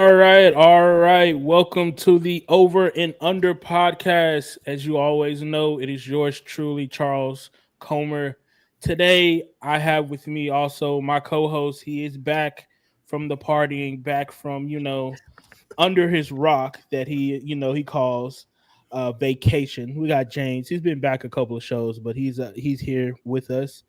All right. Welcome to the Over and Under podcast. As you always know, it is yours truly, Charles Comer. Today, I have with me also my co-host. He is back from the partying, back from under his rock that he calls vacation. We got James. He's been back a couple of shows, but he's here with us.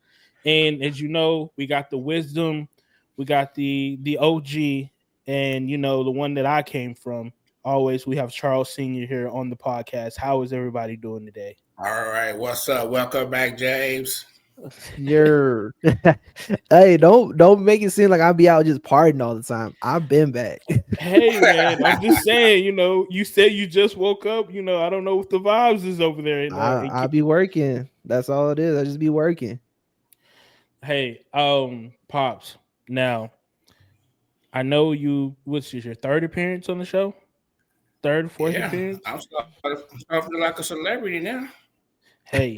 And as you know, we got the wisdom, we got the OG, and the one that I came from. Always, we have Charles Senior here on the podcast. How is everybody doing today? All right, what's up? Welcome back, James. You're hey, don't make it seem like I be out just partying all the time. I've been back. Hey man, I'm just saying, you said you just woke up. I don't know what the vibes is over there. I be working. That's all it is. I just be working. Hey, Pops. Now, I know you. What's this, your third appearance on the show? Third, fourth Yeah, appearance? I'm starting to feel like a celebrity now. Hey,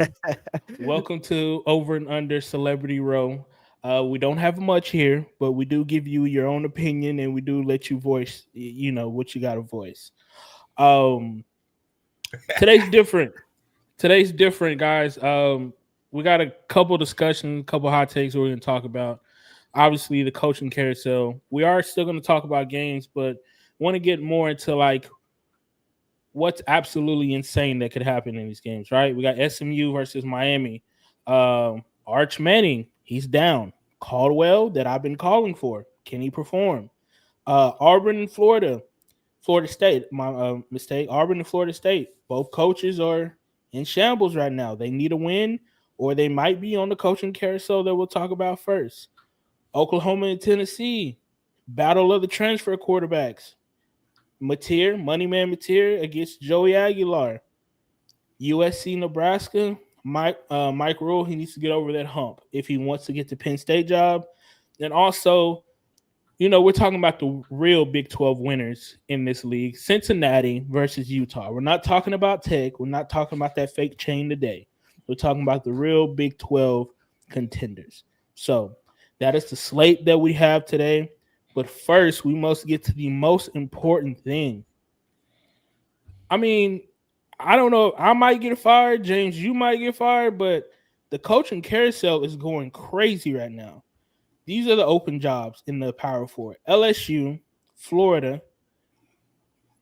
welcome to Over and Under Celebrity Row. We don't have much here, but we do give you your own opinion, and we do let you voice, what you got to voice. Um, today's different. Today's different, guys. We got a couple discussions, a couple hot takes we're going to talk about. Obviously, the coaching carousel. We are still going to talk about games, but want to get more into like what's absolutely insane that could happen in these games, right? We got SMU versus Miami. Arch Manning, he's down. Caldwell, that I've been calling for. Can he perform? Auburn and Florida State, my mistake. Auburn and Florida State, both coaches are in shambles right now. They need a win, or they might be on the coaching carousel that we'll talk about first. Oklahoma and Tennessee, battle of the transfer quarterbacks. Moneyman Mateer against Joey Aguilar. USC, Nebraska, Mike Rule, he needs to get over that hump if he wants to get the Penn State job. And also, we're talking about the real Big 12 winners in this league. Cincinnati versus Utah. We're not talking about Tech. We're not talking about that fake chain today. We're talking about the real Big 12 contenders. So that is the slate that we have today. But first, we must get to the most important thing. I mean, I don't know. I might get fired. James, you might get fired. But the coaching carousel is going crazy right now. These are the open jobs in the Power Four: LSU, Florida,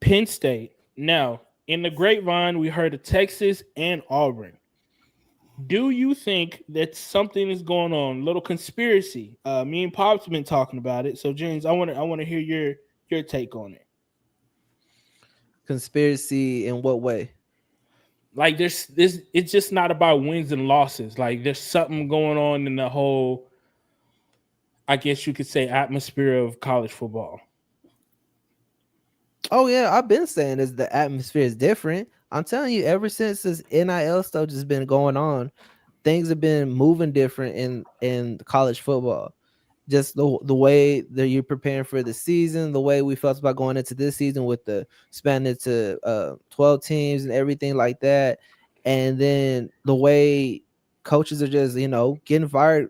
Penn State. Now, in the grapevine, we heard of Texas and Auburn. Do you think that something is going on? Little conspiracy. Me and Pop's been talking about it. So, James, I want to hear your take on it. Conspiracy in what way? Like, there's this. It's just not about wins and losses. Like, there's something going on in the whole, I guess you could say, atmosphere of college football. Oh yeah, I've been saying this. The atmosphere is different. I'm telling you, ever since this NIL stuff just been going on, things have been moving different in college football. Just the way that you're preparing for the season, the way we felt about going into this season with the expanded to 12 teams and everything like that, and then the way coaches are just getting fired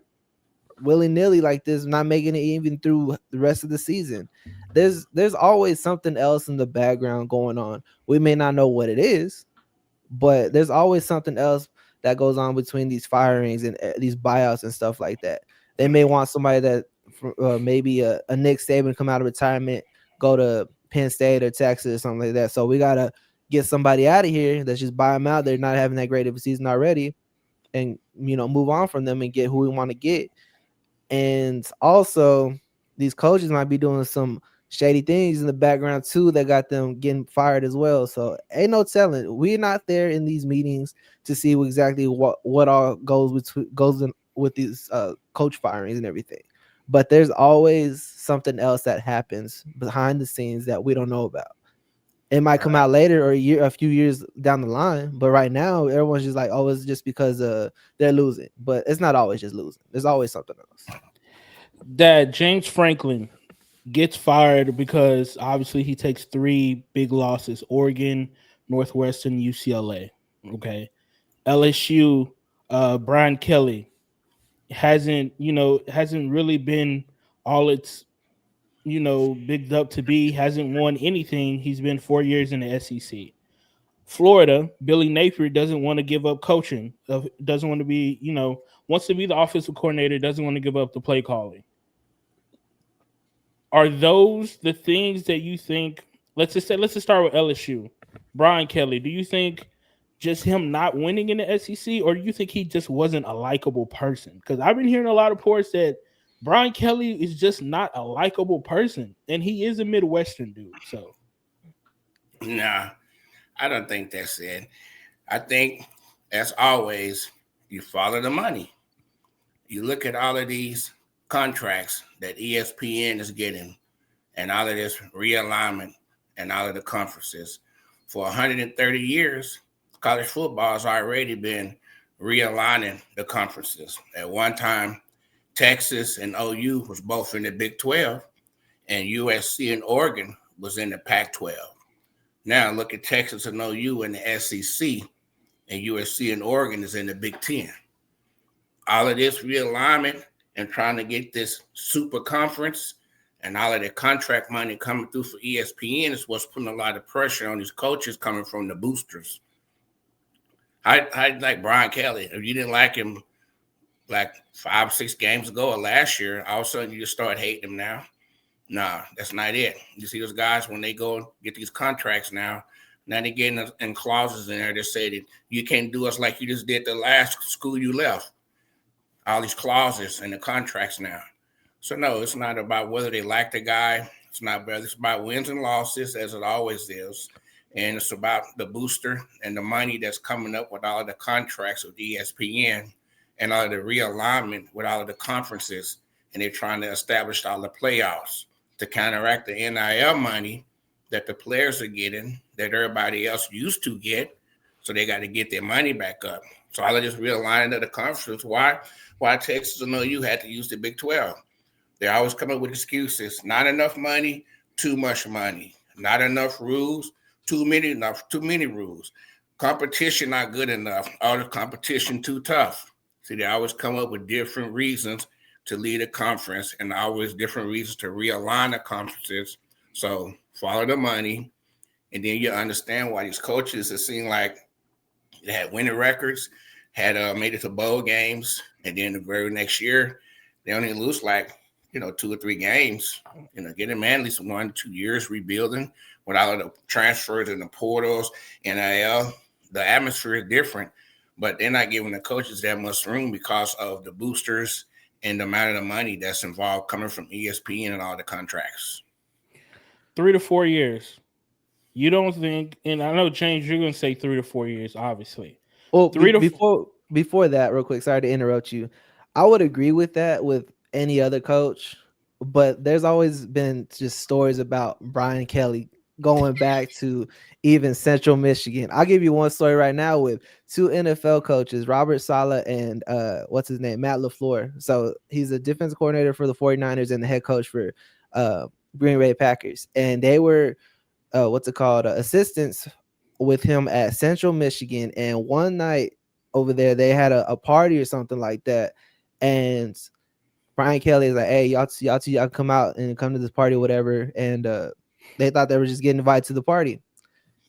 willy-nilly like this, not making it even through the rest of the season. There's always something else in the background going on. We may not know what it is, but there's always something else that goes on between these firings and these buyouts and stuff like that. They may want somebody that maybe a Nick Saban come out of retirement, go to Penn State or Texas or something like that. So we gotta get somebody out of here that's just buy them out. They're not having that great of a season already, and move on from them and get who we want to get. And also, these coaches might be doing some shady things in the background too that got them getting fired as well. So ain't no telling. We're not there in these meetings to see exactly what all goes in with these coach firings and everything. But there's always something else that happens behind the scenes that we don't know about. It might All come right. out later or a few years down the line, but right now everyone's just like, oh, it's just because they're losing. But it's not always just losing. There's always something else. That James Franklin gets fired because obviously he takes three big losses: Oregon, Northwestern, UCLA. Okay. LSU, Brian Kelly hasn't really been all it's bigged up to be, hasn't won anything. He's been 4 years in the SEC. Florida, Billy Napier doesn't want to give up coaching. Doesn't want to be, wants to be the offensive coordinator. Doesn't want to give up the play calling. Are those the things that you think? Let's just start with LSU. Brian Kelly. Do you think just him not winning in the SEC, or do you think he just wasn't a likable person? Because I've been hearing a lot of reports that Brian Kelly is just not a likable person, and he is a Midwestern dude. So, Nah, I don't think that's it. I think, as always, you follow the money. You look at all of these contracts that ESPN is getting and all of this realignment and all of the conferences. For 130 years, college football has already been realigning the conferences. At one time, Texas and OU was both in the Big 12, and USC and Oregon was in the Pac-12. Now look at Texas and OU in the SEC, and USC and Oregon is in the Big 10. All of this realignment and trying to get this super conference and all of the contract money coming through for ESPN is what's putting a lot of pressure on these coaches coming from the boosters. I like Brian Kelly. If you didn't like him like 5-6 games ago or last year, all of a sudden you just start hating him now. Nah, that's not it. You see those guys when they go get these contracts now they're getting in clauses in there that say that you can't do us like you just did the last school you left. All these clauses in the contracts now. So no, it's not about whether they like the guy. It's not about, it's about wins and losses, as it always is. And it's about the booster and the money that's coming up with all of the contracts with ESPN and all of the realignment with all of the conferences. And they're trying to establish all the playoffs to counteract the NIL money that the players are getting that everybody else used to get. So they got to get their money back up. So all of this realigning of the conferences. Why Texas and OU had to use the Big 12? They always come up with excuses. Not enough money, too much money. Not enough rules, too many rules. Competition not good enough. All the competition too tough. See, they always come up with different reasons to lead a conference and always different reasons to realign the conferences. So follow the money, and then you understand why these coaches, it seemed like they had winning records, had made it to bowl games, and then the very next year, they only lose like 2 or 3 games. Getting man at least 1-2 years rebuilding with all of the transfers and the portals, NIL. The atmosphere is different, but they're not giving the coaches that much room because of the boosters and the amount of the money that's involved coming from ESPN and all the contracts. 3 to 4 years. You don't think? And I know, James, you're going to say 3 to 4 years, obviously. Well, before that, real quick, sorry to interrupt you. I would agree with that with any other coach, but there's always been just stories about Brian Kelly going back to even Central Michigan. I'll give you one story right now with 2 NFL coaches, Robert Saleh and what's his name, Matt LaFleur. So he's a defensive coordinator for the 49ers and the head coach for Green Bay Packers. And they were assistants with him at Central Michigan. And one night over there, they had a party or something like that. And Brian Kelly is like, hey, y'all come out and come to this party or whatever. And they thought they were just getting invited to the party.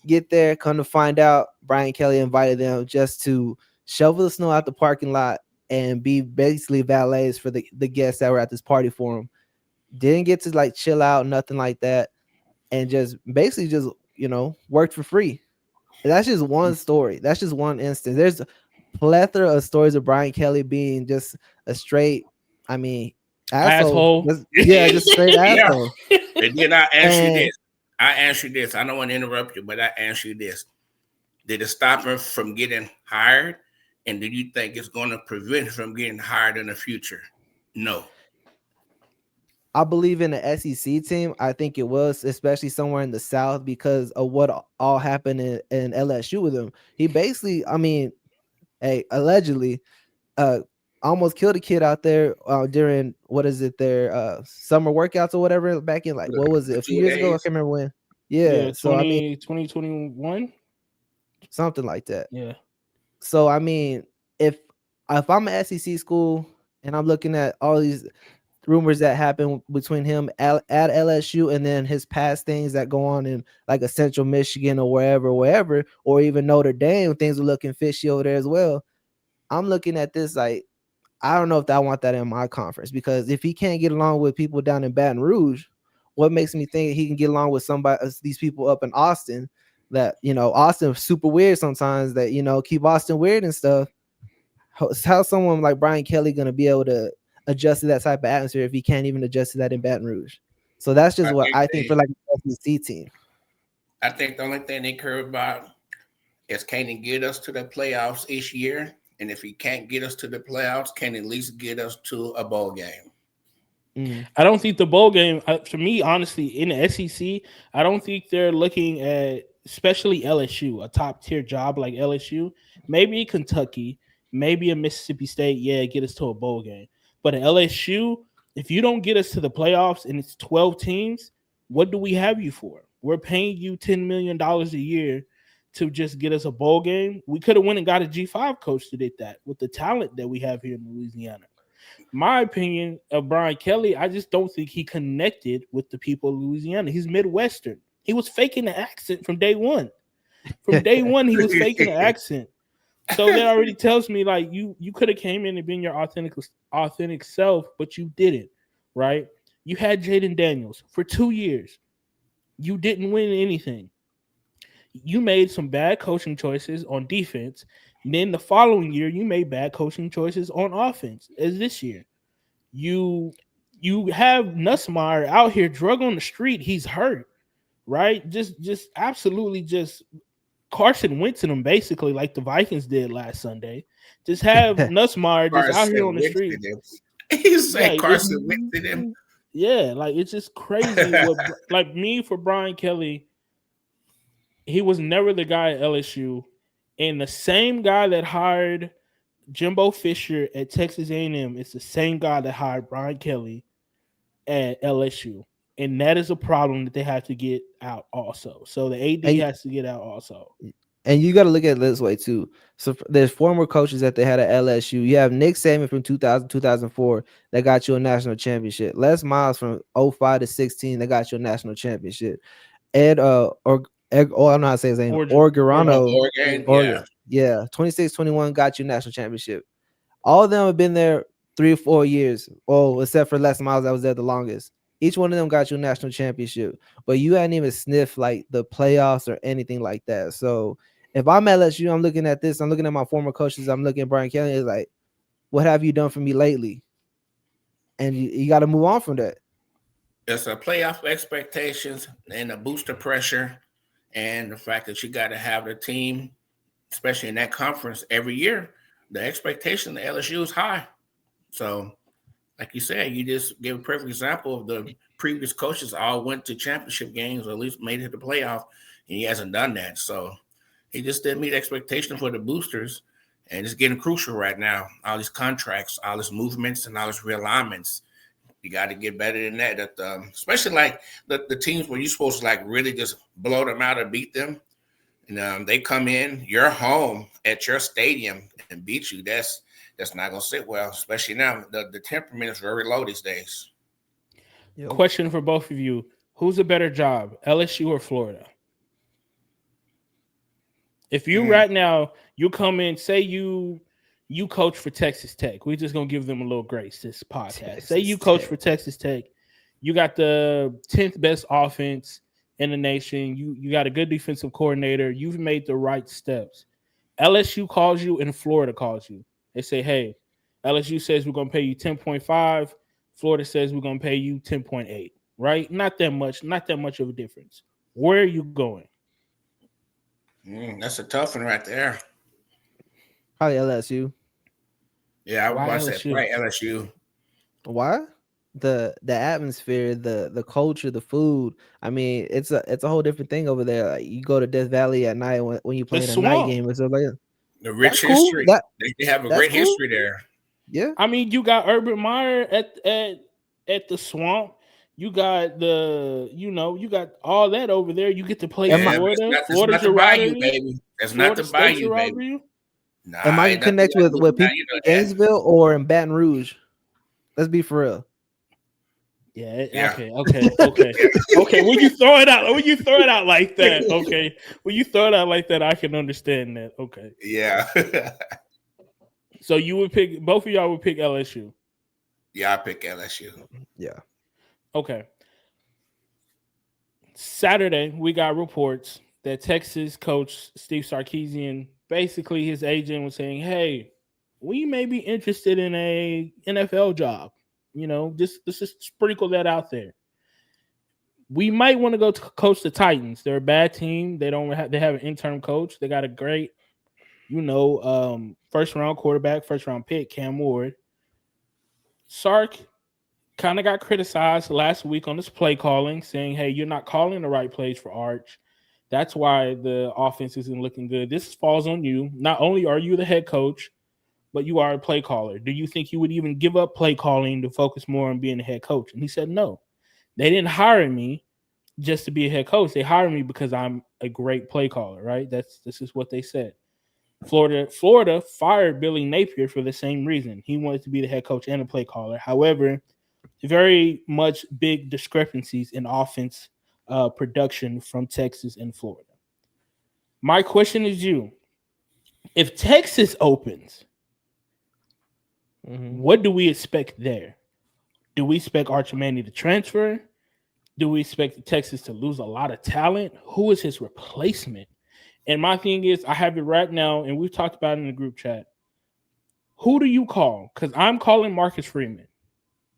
Get there, come to find out, Brian Kelly invited them just to shovel the snow out the parking lot and be basically valets for the guests that were at this party for him. Didn't get to like chill out, nothing like that. And just basically just, worked for free. And that's just one story. That's just one instance. There's a plethora of stories of Brian Kelly being just a straight, asshole. Just straight asshole. And then I ask you this. I don't want to interrupt you, but I ask you this. Did it stop him from getting hired? And do you think it's going to prevent him from getting hired in the future? No. I believe in the SEC team. I think it was, especially somewhere in the South, because of what all happened in LSU with him. He basically, allegedly, almost killed a kid out there during their summer workouts or whatever back in what was it, a few years ago? I can't remember when. Yeah, so 2021, something like that. Yeah. So if I'm an SEC school and I'm looking at all these rumors that happen between him at LSU and then his past things that go on in like a Central Michigan or wherever, or even Notre Dame, things are looking fishy over there as well. I'm looking at this like I don't know if I want that in my conference, because if he can't get along with people down in Baton Rouge, what makes me think he can get along with somebody, these people up in Austin that, Austin super weird sometimes, that, keep Austin weird and stuff. How's someone like Brian Kelly going to be able to adjust to that type of atmosphere if he can't even adjust to that in Baton Rouge? So that's just I what think I think for they. like an SEC team. I think the only thing they care about is can he get us to the playoffs each year, and if he can't get us to the playoffs, can he at least get us to a bowl game? Mm. I don't think the bowl game, for me, honestly, in the SEC, I don't think they're looking at, especially LSU, a top tier job like LSU, maybe Kentucky, maybe a Mississippi State. Yeah, get us to a bowl game. But at LSU, if you don't get us to the playoffs and it's 12 teams, what do we have you for? We're paying you $10 million a year to just get us a bowl game. We could have went and got a G5 coach that did that with the talent that we have here in Louisiana. My opinion of Brian Kelly, I just don't think he connected with the people of Louisiana. He's Midwestern. He was faking the accent from day one. From day one, he was faking the accent. So that already tells me like you could have came in and been your authentic self, but you didn't, right? You had Jaden Daniels for 2 years. You didn't win anything. You made some bad coaching choices on defense. And then the following year, you made bad coaching choices on offense, as this year. You you have Nussmeier out here drug on the street. He's hurt, right? Just absolutely just Carson Wentz in him basically like the Vikings did last Sunday. Just have Nussmeier just out here Carson on the Wentz street. did him. He said Like it's Carson Wentz did him. yeah, like it's just crazy what like me for Brian Kelly, he was never the guy at LSU, and the same guy that hired Jimbo Fisher at Texas A&M is the same guy that hired Brian Kelly at LSU. And that is a problem that they have to get out also. So the AD and has to get out also. And you got to look at it this way too. So there's former coaches that they had at LSU. You have Nick Saban from 2000, 2004 that got you a national championship. Les Miles from 05 to 16 that got you a national championship. Ed oh, I don't know how to say his name. Oh, Orgerano, Oregon, or yeah. yeah, 26, 21 got you national championship. All of them have been there 3 or 4 years. Oh, except for Les Miles that was there the longest. Each one of them got you a national championship, but you hadn't even sniffed like the playoffs or anything like that. So if I'm at LSU, I'm looking at this. I'm looking at my former coaches. I'm looking at Brian Kelly. It's like, what have you done for me lately? And you got to move on from that. It's a playoff expectations and a booster pressure, and the fact that you got to have the team, especially in that conference every year. The expectation of LSU is high. So, like you said, you just gave a perfect example of the previous coaches all went to championship games or at least made it to the playoff, and he hasn't done that. So he just didn't meet expectation for the boosters, and it's getting crucial right now. All these contracts, all these movements, and all these realignments. You got to get better than that. Especially like the teams where you're supposed to like really just blow them out or beat them. And they come in, you're home at your stadium and beat you. That's not gonna sit well, especially now. The temperament is very low these days. Yep. Question for both of you. Who's a better job, LSU or Florida? If you right now, you come in, say you coach for Texas Tech. We're just gonna give them a little grace this podcast. Say you coach for Texas Tech. You got the 10th best offense in the nation. You got a good defensive coordinator. You've made the right steps. LSU calls you and Florida calls you. They say, hey, LSU says we're gonna pay you 10.5. Florida says we're gonna pay you 10.8. Right? Not that much of a difference. Where are you going? That's a tough one right there. Probably LSU. Yeah, I was Why about to say LSU? right LSU. Why? The atmosphere, the culture, the food. I mean, it's a whole different thing over there. Like, you go to Death Valley at night when you The playing a night swamp. game and stuff like that. The That's rich cool. history. They have a That's great cool. history there. Yeah. I mean, you got Urban Meyer at the swamp. You got you got all that over there. You get to play Am I Yeah, but Florida. it's not Florida's to your buy you, rivalry. baby. That's not Florida to buy State's you, your baby. rivalry. am Nah, I ain't gonna nothing connect like with Louisiana. people You in know that. Gainesville or in Baton Rouge? Let's be for real. Yeah. Yeah. Okay. When you throw it out, like that, okay. When you throw it out like that, I can understand that. Okay. Yeah. So you would pick both of y'all would pick LSU. Yeah, I pick LSU. Yeah. Okay. Saturday, we got reports that Texas coach Steve Sarkisian, basically his agent was saying, "Hey, we may be interested in a NFL job. You know, just sprinkle that out there. We might want to go to coach the Titans. They're a bad team. They have an interim coach. They got a great, first round quarterback, first round pick, Cam Ward. Sark kind of got criticized last week on his play calling, saying, "Hey, you're not calling the right plays for Arch. That's why the offense isn't looking good. This falls on you. Not only are you the head coach, but you are a play caller. Do you think you would even give up play calling to focus more on being a head coach?" And he said, "No. They didn't hire me just to be a head coach. They hired me because I'm a great play caller, right? This is what they said." Florida fired Billy Napier for the same reason. He wanted to be the head coach and a play caller. However, very much big discrepancies in offense production from Texas and Florida. My question is you. If Texas opens, what do we expect there? Do we expect Archimani to transfer? Do we expect Texas to lose a lot of talent? Who is his replacement? And my thing is, I have it right now, and we've talked about it in the group chat. Who do you call? Because I'm calling Marcus Freeman.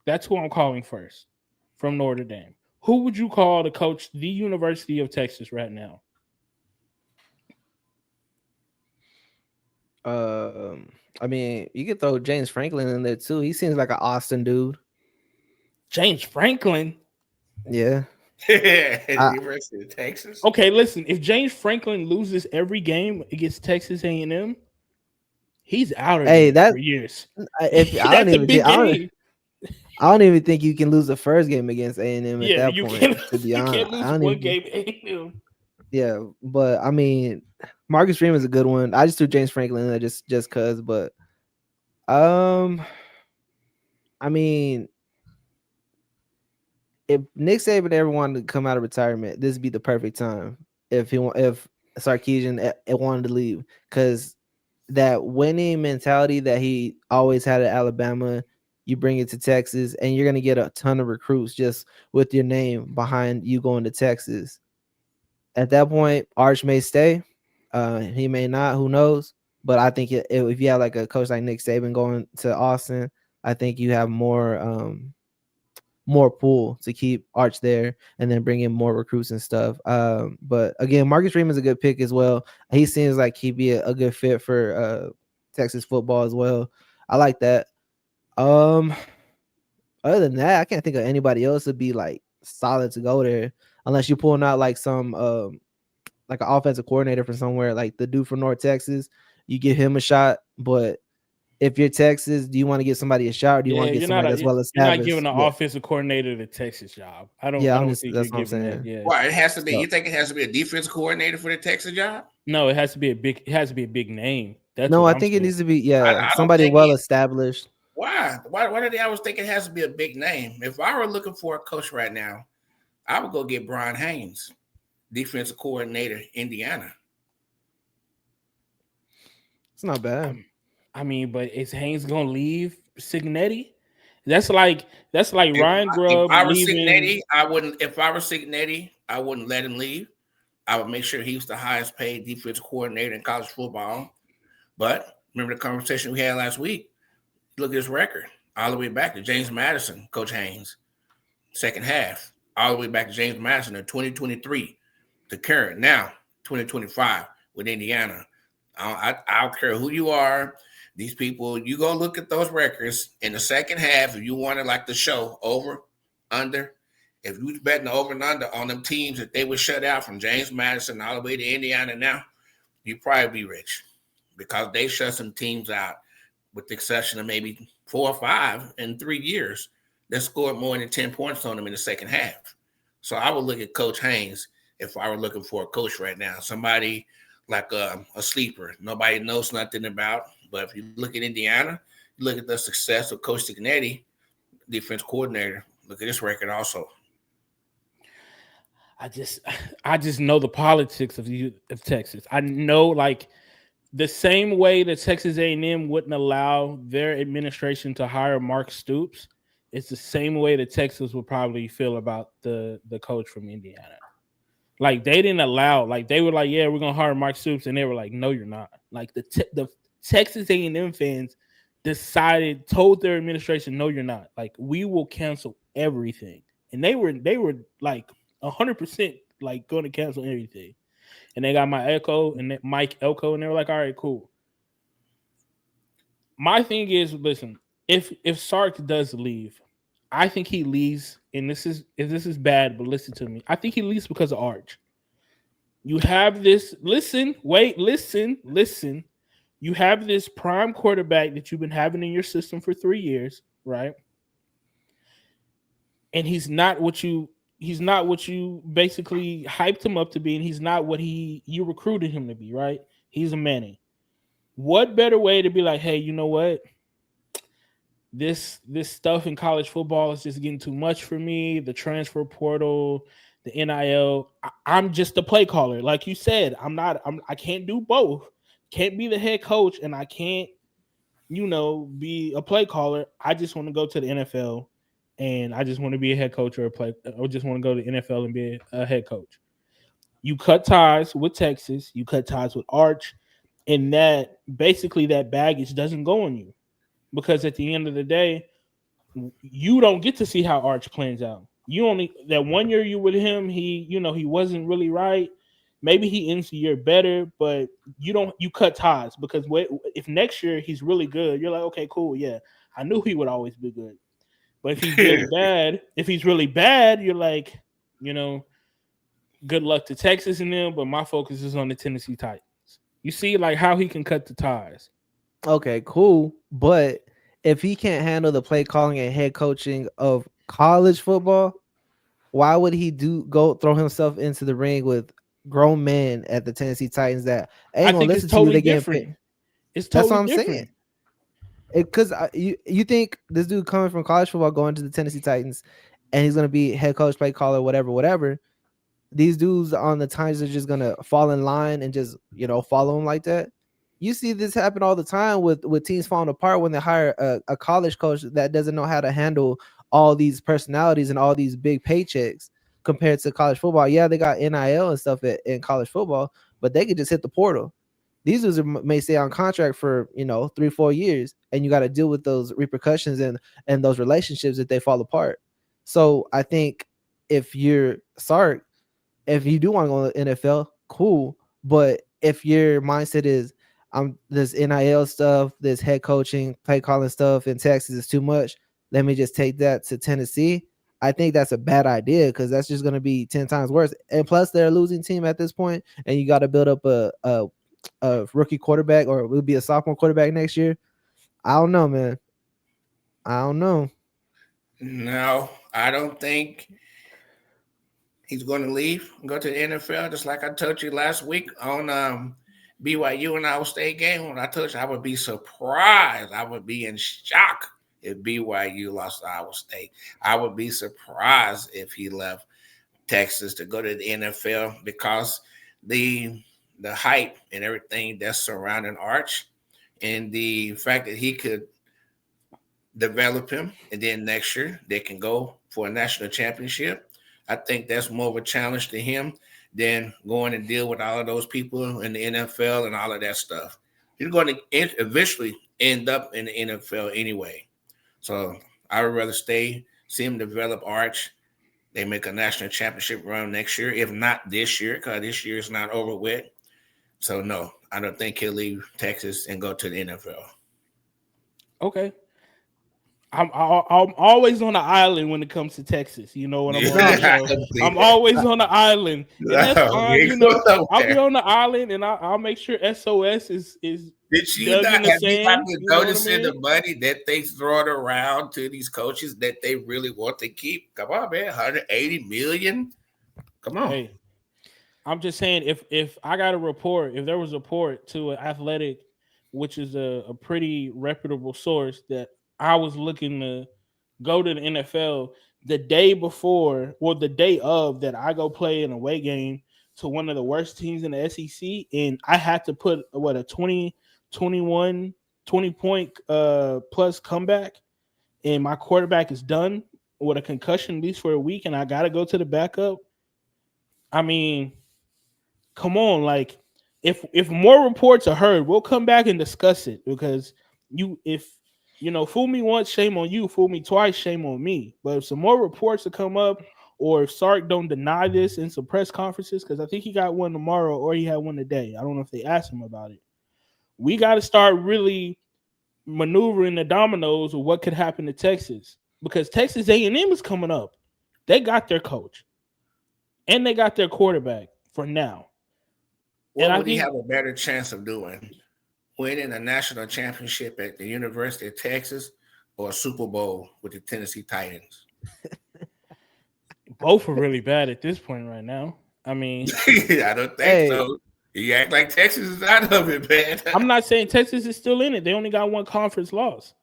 That's who I'm calling first from Notre Dame. Who would you call to coach the University of Texas right now? I mean, you could throw James Franklin in there too. He seems like an Austin dude. James Franklin. Yeah. University of Texas. Okay, listen. If James Franklin loses every game against Texas A&M, he's out of Hey, there that for years. if That's a big game. I don't even think you can lose the first game against A&M at Yeah, that you point. can't. To be You honest, can't I lose don't one even. game A&M. Yeah, but I mean, Marcus Freeman is a good one. I just threw James Franklin in there just cause, but um, I mean, if Nick Saban ever wanted to come out of retirement, this would be the perfect time. If Sarkisian wanted to leave, because that winning mentality that he always had at Alabama, you bring it to Texas, and you're gonna get a ton of recruits just with your name behind you going to Texas. At that point, Arch may stay, he may not. Who knows? But I think if you have like a coach like Nick Saban going to Austin, I think you have more pull to keep Arch there and then bring in more recruits and stuff. But again, Marcus Freeman's a good pick as well. He seems like he'd be a good fit for Texas football as well. I like that. Other than that, I can't think of anybody else would be like solid to go there unless you're pulling out like some like an offensive coordinator from somewhere, like the dude from North Texas. You give him a shot, but if you're Texas, do you want to give somebody a shot, or do you want Yeah, to get somebody that's well you're not established? giving an Yeah, offensive coordinator the Texas job. I yeah. I'm don't just think you're that's what I'm giving that. saying. Yeah. Why it has to be? So, You think it has to be a defense coordinator for the Texas job? No, it has to be a big. It has to be a big name. That's no, what I I'm think it saying. needs to be I don't somebody think well established. Why? Why do they always think it has to be a big name? If I were looking for a coach right now, I would go get Brian Haynes, defensive coordinator, Indiana. It's not bad. I mean, but is Haynes gonna leave Signetti? That's like Ryan If Grubb I were leaving. Signetti, I wouldn't. If I were Signetti, I wouldn't let him leave. I would make sure he was the highest paid defensive coordinator in college football. But remember the conversation we had last week? Look at his record all the way back to James Madison, Coach Haynes, second half, all the way back to James Madison in 2023 to current now 2025 with Indiana. I don't care who you are. These people, you go look at those records in the second half. If you wanted like the show over, under, if you was betting over and under on them teams that they would shut out from James Madison all the way to Indiana now, you'd probably be rich because they shut some teams out with the exception of maybe 4 or 5 in 3 years that scored more than 10 points on them in the second half. So I would look at Coach Haynes if I were looking for a coach right now, somebody like a sleeper nobody knows nothing about. But if you look at Indiana, you look at the success of Coach Signetti, defense coordinator Look at this record also. I just I just know the politics of Texas. I know like the same way that Texas A&M wouldn't allow their administration to hire Mark Stoops, it's the same way that Texas would probably feel about the coach from Indiana. Like they didn't allow, like they were like, yeah, we're gonna hire Mark Stoops, and they were like, no, you're not. Like the Texas A&M fans told their administration, no, you're not. Like we will cancel everything, and they were like 100% like going to cancel everything. And they got Mike Elko, and they were like, all right, cool. My thing is, listen, if Sark does leave, I think he leaves, and this is bad, but listen to me. I think he leaves because of Arch. You have this. Listen, wait, listen. You have this prime quarterback that you've been having in your system for 3 years, right? And he's not what you basically hyped him up to be, and he's not what you recruited him to be, right? He's a Manning. What better way to be like, hey, you know what? This stuff in college football is just getting too much for me. The transfer portal, the NIL. I'm just a play caller, like you said. I can't do both. Can't be the head coach, and I can't, be a play caller. I just want to go to the NFL, and I just want to be a head coach or just want to go to the NFL and be a head coach. You cut ties with Texas. You cut ties with Arch, and that basically that baggage doesn't go on you because at the end of the day, you don't get to see how Arch plans out. You only that 1 year you with him, he wasn't really right. Maybe he ends the year better, but you cut ties because if next year he's really good, you're like, okay, cool, yeah, I knew he would always be good. But if he's really bad, you're like, you know, good luck to Texas and them. But my focus is on the Tennessee Titans. You see, like how he can cut the ties. Okay, cool. But if he can't handle the play calling and head coaching of college football, why would he go throw himself into the ring with grown men at the Tennessee Titans that ain't I gonna think it's listen to you? totally They getting different. paid. It's That's what totally I'm saying. different. Because you think this dude coming from college football going to the Tennessee Titans, and he's gonna be head coach, play caller, whatever. These dudes on the Titans are just gonna fall in line and just follow him like that. You see this happen all the time with teams falling apart when they hire a college coach that doesn't know how to handle all these personalities and all these big paychecks compared to college football. Yeah, they got NIL and stuff in college football, but they could just hit the portal. These dudes may stay on contract for 3-4 years, and you got to deal with those repercussions and those relationships that they fall apart. So I think if you're Sark, if you do want to go to the NFL, cool. But if your mindset is this NIL stuff, this head coaching, play calling stuff in Texas is too much, let me just take that to Tennessee. I think that's a bad idea because that's just going to be 10 times worse. And plus, they're a losing team at this point, and you got to build up a rookie quarterback, or it will be a sophomore quarterback next year. I don't know, man. I don't know. No, I don't think he's going to leave and go to the NFL. Just like I told you last week on BYU and Iowa State game, when I told you I would be surprised, I would be in shock if BYU lost to Iowa State. I would be surprised if he left Texas to go to the NFL because the hype and everything that's surrounding Arch and the fact that he could develop him, and then next year they can go for a national championship. I think that's more of a challenge to him than going and deal with all of those people in the NFL and all of that stuff. He's going to eventually end up in the NFL anyway. So I would rather see him develop Arch. They make a national championship run next year, if not this year, because this year is not over with. So no, I don't think he'll leave Texas and go to the NFL. Okay. I'm always on the island when it comes to Texas. You know, when I'm on No, your show, I'm always on the island, and that's fine. You know, I'll be on the island, and I'll make sure SOS is Did you dug in not the have you not sand. been You know what I noticing the mean? money that they throw it around to these coaches that they really want to keep? Come on, man, 180 million. Come on. Hey, I'm just saying, if I got a report, if there was a report to an athletic, which is a pretty reputable source, that I was looking to go to the NFL, the day before or the day of that I go play an away game to one of the worst teams in the SEC, and I had to put what a 20 point plus comeback, and my quarterback is done with a concussion at least for a week, and I got to go to the backup. I mean, come on, like if more reports are heard, we'll come back and discuss it because if fool me once, shame on you. Fool me twice, shame on me. But if some more reports to come up, or if Sark don't deny this in some press conferences, because I think he got one tomorrow or he had one today. I don't know if they asked him about it. We got to start really maneuvering the dominoes of what could happen to Texas because Texas A&M is coming up. They got their coach and they got their quarterback for now. What would he have a better chance of doing? Winning a national championship at the University of Texas or a Super Bowl with the Tennessee Titans? Both are really bad at this point right now. I mean, I don't think so. You act like Texas is out of it, man. I'm not saying Texas is still in it. They only got one conference loss,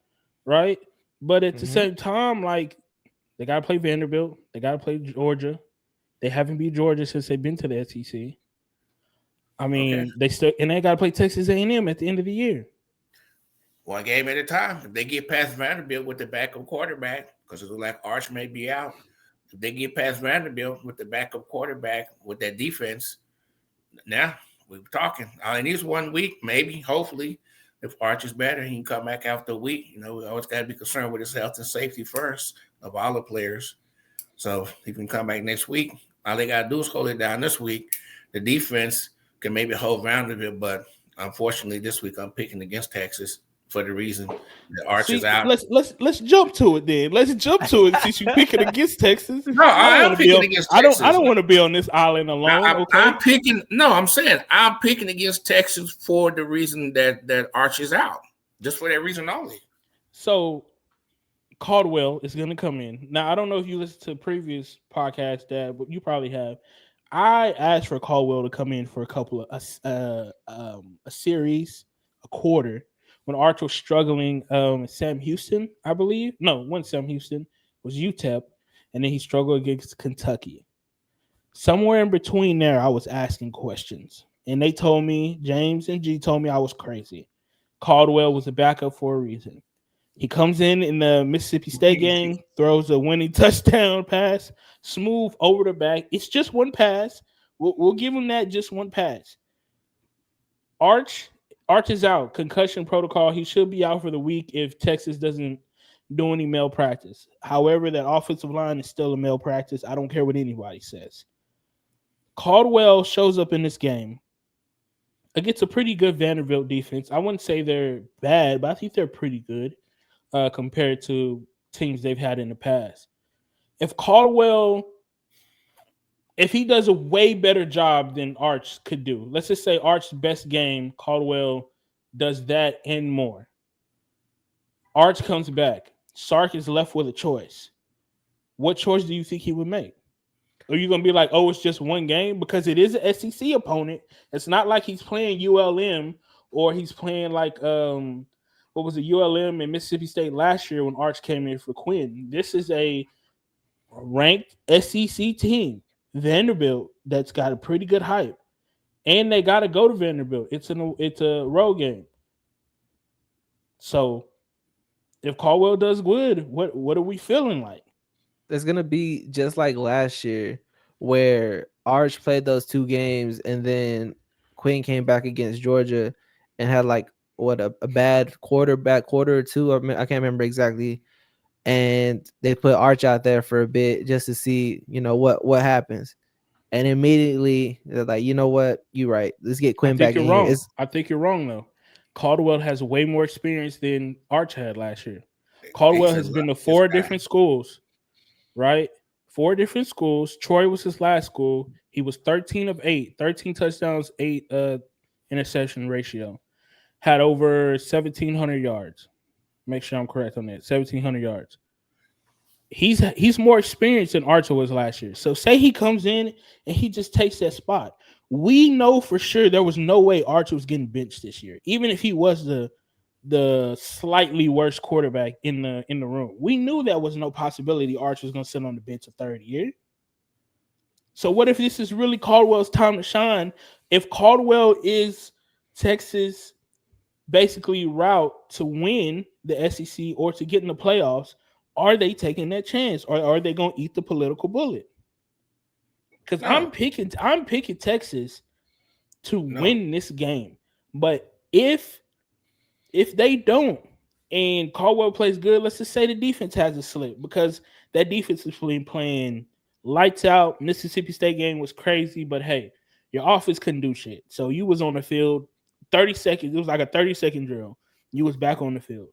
right? But at the same time, like, they got to play Vanderbilt. They got to play Georgia. They haven't beat Georgia since they've been to the SEC. I mean, they got to play Texas A&M at the end of the year. One game at a time. If they get past Vanderbilt with the backup quarterback, because it looks like Arch may be out. If they get past Vanderbilt with the backup quarterback with that defense, now we're talking. All it needs 1 week, maybe, hopefully. If Arch is better, he can come back after a week. We always got to be concerned with his health and safety first of all the players. So he can come back next week. All they got to do is hold it down this week. The defense can maybe hold Vanderbilt, but unfortunately this week I'm picking against Texas for the reason that Arch is out. Let's jump to it then. Let's jump to it since you're picking against Texas. No, I'm picking against Texas. I don't want to be on this island alone. I'm picking against Texas for the reason that Arch is out. Just for that reason only. So Caldwell is going to come in. Now, I don't know if you listened to previous podcasts, Dad, but you probably have. I asked for Caldwell to come in for a couple of a series, a quarter, when Arch was struggling. Sam Houston, I believe. No, one Sam Houston was UTEP, and then he struggled against Kentucky. Somewhere in between there, I was asking questions, and they told me, James and G told me I was crazy. Caldwell was a backup for a reason. He comes in the Mississippi State game, throws a winning touchdown pass, smooth over the back. It's just one pass. We'll give him that, just one pass. Arch is out, concussion protocol. He should be out for the week if Texas doesn't do any malpractice. However, that offensive line is still a malpractice. I don't care what anybody says. Caldwell shows up in this game against a pretty good Vanderbilt defense. I wouldn't say they're bad, but I think they're pretty good. Compared to teams they've had in the past. If he does a way better job than Arch could do, let's just say Arch's best game, Caldwell does that and more. Arch comes back. Sark is left with a choice. What choice do you think he would make? Are you going to be like, oh, it's just one game? Because it is an SEC opponent. It's not like he's playing ULM or he's playing like what was it, ULM and Mississippi State last year when Arch came in for Quinn. This is a ranked SEC team, Vanderbilt, that's got a pretty good hype. And they got to go to Vanderbilt. It's a road game. So if Caldwell does good, what are we feeling like? It's going to be just like last year where Arch played those two games and then Quinn came back against Georgia and had like a bad quarter or two. I can't remember exactly. And they put Arch out there for a bit just to see, what happens. And immediately they're like, you know what? You're right. Let's get Quinn back in here. I think you're wrong, though. Caldwell has way more experience than Arch had last year. Caldwell has been to 4 different schools, right? 4 different schools. Troy was his last school. He was 13 of 8, 13 touchdowns, 8 interception ratio. Had over 1,700 yards. Make sure I'm correct on that. 1,700 yards. He's more experienced than Arch was last year. So say he comes in and he just takes that spot. We know for sure there was no way Arch was getting benched this year. Even if he was the the slightly worse quarterback in the room. We knew there was no possibility Arch was going to sit on the bench a third year. So what if this is really Caldwell's time to shine? If Caldwell is Texas basically route to win the SEC or to get in the playoffs, are they taking that chance, or are they going to eat the political bullet? Because No, I'm picking Texas to no. win this game. But if they don't and Caldwell plays good, let's just say the defense has a slip because that defense has been playing lights out. Mississippi State game was crazy, but hey, your offense couldn't do shit. So you was on the field 30 seconds. It was like a 30-second drill. You was back on the field.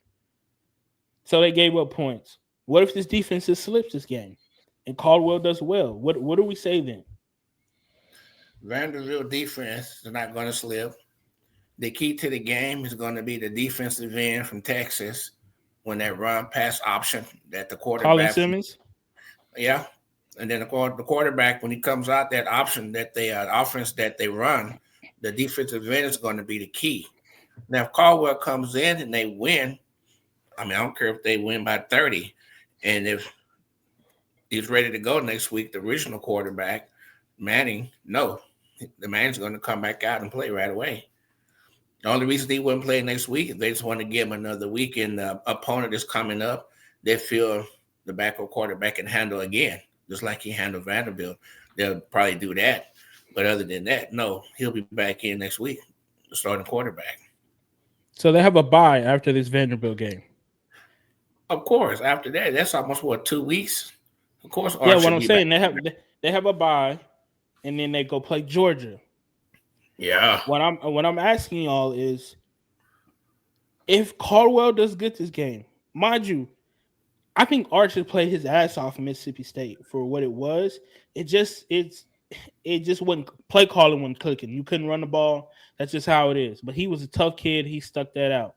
So they gave up points. What if this defense just slips this game and Caldwell does well? What do we say then? Vanderbilt defense is not going to slip. The key to the game is going to be the defensive end from Texas when that run pass option that the Colin quarterback, Simmons? yeah, and then the quarterback when he comes out that option that they offense that they run, the defensive end is going to be the key. Now if Caldwell comes in and they win, I mean I don't care if they win by 30, and if he's ready to go next week, the original quarterback Manning, no, the man's going to come back out and play right away. The only reason he wouldn't play next week is they just want to give him another week, and the opponent is coming up. They feel the backup quarterback can handle again, just like he handled Vanderbilt. They'll probably do that. But other than that, no, he'll be back in next week, the starting quarterback. So they have a bye after this Vanderbilt game. Of course, after that, that's almost, 2 weeks? Of course, Yeah, Arch what should I'm be back. saying, they have a bye, and then they go play Georgia. Yeah. What I'm asking y'all is, if Caldwell does good this game, mind you, I think Arch should play his ass off in Mississippi State for what it was. It just wasn't, play calling wasn't clicking. You couldn't run the ball. That's just how it is. But he was a tough kid. He stuck that out.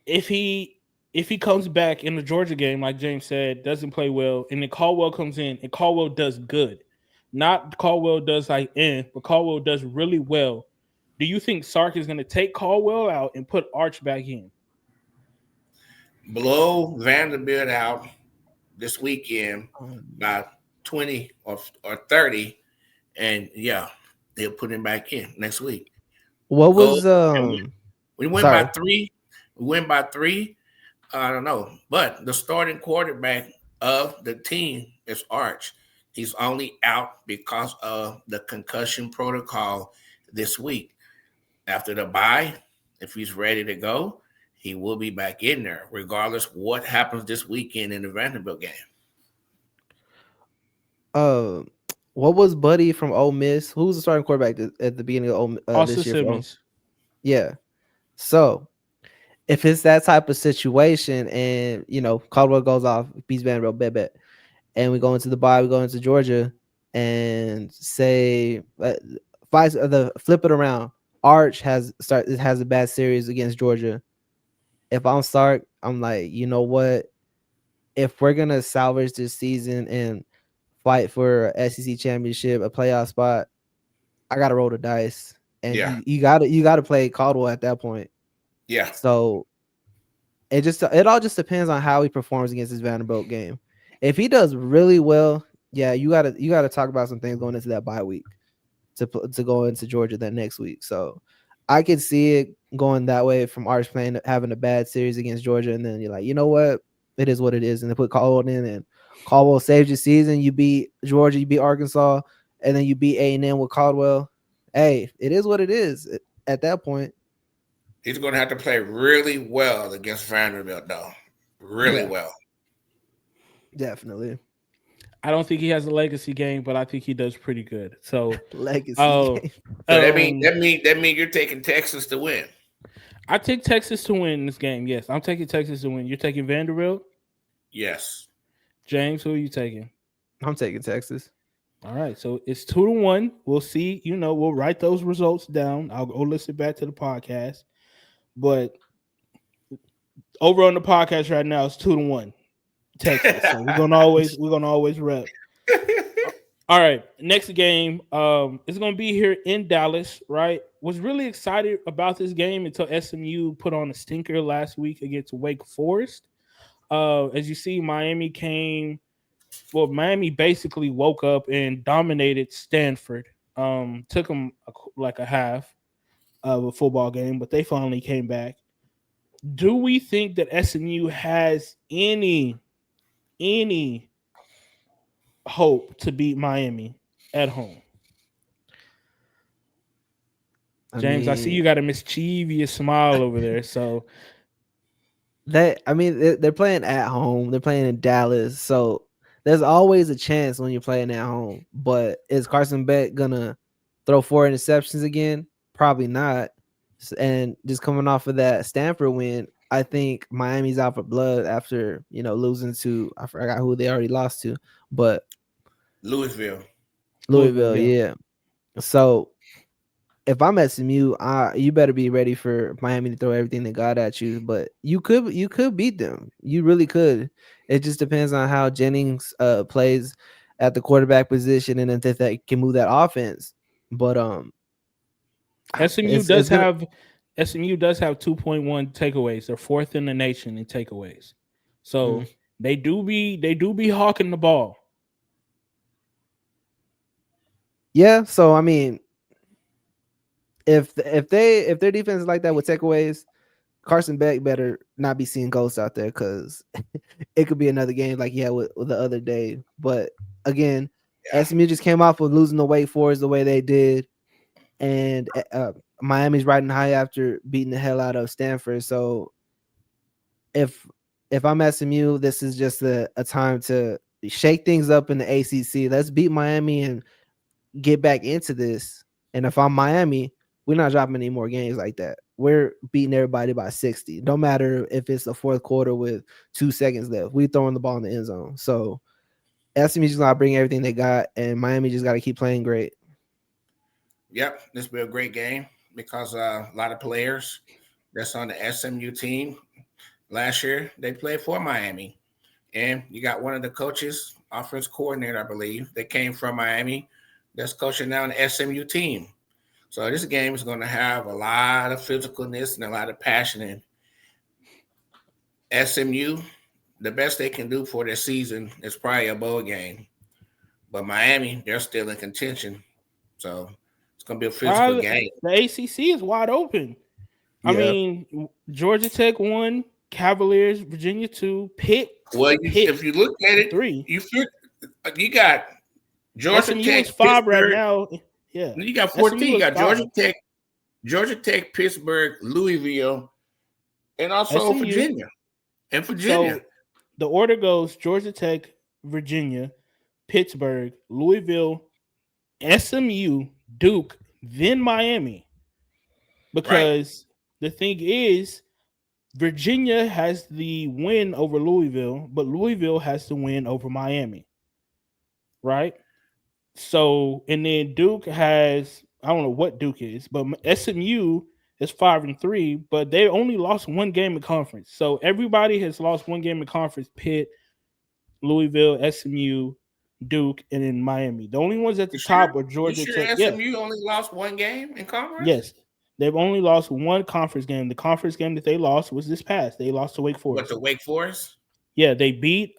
If he comes back in the Georgia game, like James said, doesn't play well, and then Caldwell comes in and Caldwell does good. Not Caldwell does like but Caldwell does really well. Do you think Sark is going to take Caldwell out and put Arch back in? Blow Vanderbilt out this weekend Um, by 20 or 30, and yeah, they'll put him back in next week. what Go was and win. We win by sorry. 3. We win by 3. I don't know, but the starting quarterback of the team is Arch. He's only out because of the concussion protocol this week. After the bye, if he's ready to go, he will be back in there, regardless what happens this weekend in the Vanderbilt game. Uh, what was Buddy from Ole Miss? Who was the starting quarterback at the beginning of Austin this year for Simmons. Yeah. So if it's that type of situation, and Caldwell goes off, beats Vanderbilt, bet, and we go into the bye, we go into Georgia, and say the flip it around. Arch has a bad series against Georgia. If I'm Stark, I'm like, you know what? If we're gonna salvage this season and fight for a SEC championship, a playoff spot, I gotta roll the dice, and Yeah, you gotta play Caldwell at that point. yeah. So it all just depends on how he performs against his Vanderbilt game. If he does really well, yeah, you gotta talk about some things going into that bye week to go into Georgia that next week. So I could see it going that way from Arch playing having a bad series against Georgia, and then you're like, you know what, it is what it is, and they put Caldwell in, and Caldwell saves your season. You beat Georgia, you beat Arkansas, and then you beat A&M with Caldwell. Hey, it is what it is at that point. He's going to have to play really well against Vanderbilt, though. Really Yeah, well. definitely. I don't think he has a legacy game, but I think he does pretty good. So, Legacy uh, game. So that mean you're taking Texas to win. I take Texas to win this game. Yes, I'm taking Texas to win. You're taking Vanderbilt, Yes. James. Who are you taking? I'm taking Texas. All right, so it's 2-1. We'll see. We'll write those results down. I'll go listen back to the podcast. But over on the podcast right now, it's 2-1 Texas. So we're gonna always rep. All right, next game is going to be here in Dallas, right? Was really excited about this game until SMU put on a stinker last week against Wake Forest. As you see, Miami basically woke up and dominated Stanford. Took them like a half of a football game, but they finally came back. Do we think that SMU has any hope to beat Miami at home? I James, I see mean, you got a mischievous smile over there. So they're playing at home. They're playing in Dallas, so there's always a chance when you're playing at home. But is Carson Beck gonna throw 4 interceptions again? Probably not. And just coming off of that Stanford win, I think Miami's out for blood after losing to, I forgot who they already lost to, but Louisville. Louisville, Louisville, yeah. yeah. So if I'm SMU, you better be ready for Miami to throw everything they got at you. But you could beat them. You really could. It just depends on how Jennings plays at the quarterback position, and if they can move that offense. But SMU it's does gonna. have SMU does have 2.1 takeaways. They're fourth in the nation in takeaways. Mm. So they do be hawking the ball. Yeah. So I mean, if their defense is like that with takeaways, Carson Beck better not be seeing ghosts out there because it could be another game like with the other day. But again, Yeah. SMU just came off of losing the Wake Forest the way they did, and Miami's riding high after beating the hell out of Stanford. So if if I'm SMU, this is just a time to shake things up in the ACC. Let's beat Miami and get back into this. And if I'm Miami, we're not dropping any more games like that. We're beating everybody by 60. No matter if it's the fourth quarter with 2 seconds left. We throwing the ball in the end zone. So SMU just gotta bring everything they got, and Miami just gotta keep playing great. Yep, this will be a great game because a lot of players that's on the SMU team last year they played for Miami, and you got one of the coaches, offense coordinator, I believe, that came from Miami, that's coaching now on the SMU team. So this game is going to have a lot of physicalness and a lot of passion. And SMU, the best they can do for this season is probably a bowl game. But Miami, they're still in contention. So it's going to be a physical game. The ACC is wide open. I Yeah. mean, Georgia Tech 1, Cavaliers, Virginia 2, Well, Pitt if you look at it, 3. you got Georgia SMU Tech, is 5 right Pittsburgh. now. Yeah. You got 14. SMU You is got 5. Georgia Tech, Pittsburgh, Louisville, and also SMU. Virginia. And Virginia. So the order goes Georgia Tech, Virginia, Pittsburgh, Louisville, SMU, Duke, then Miami. Right. Because the thing is, Virginia has the win over Louisville, but Louisville has the win over Miami. Right? So, and then Duke has, I don't know what Duke is, but SMU is 5-3, but they only lost one game in conference. So everybody has lost one game in conference: Pitt, Louisville, SMU, Duke, and then Miami. The only ones at the You sure? top are You Georgia sure Tech. Yeah, SMU only lost one game in conference? yes. They've only lost one conference game. The conference game that they lost was this past. They lost to Wake What, Forest. the Wake Forest? Yeah, they beat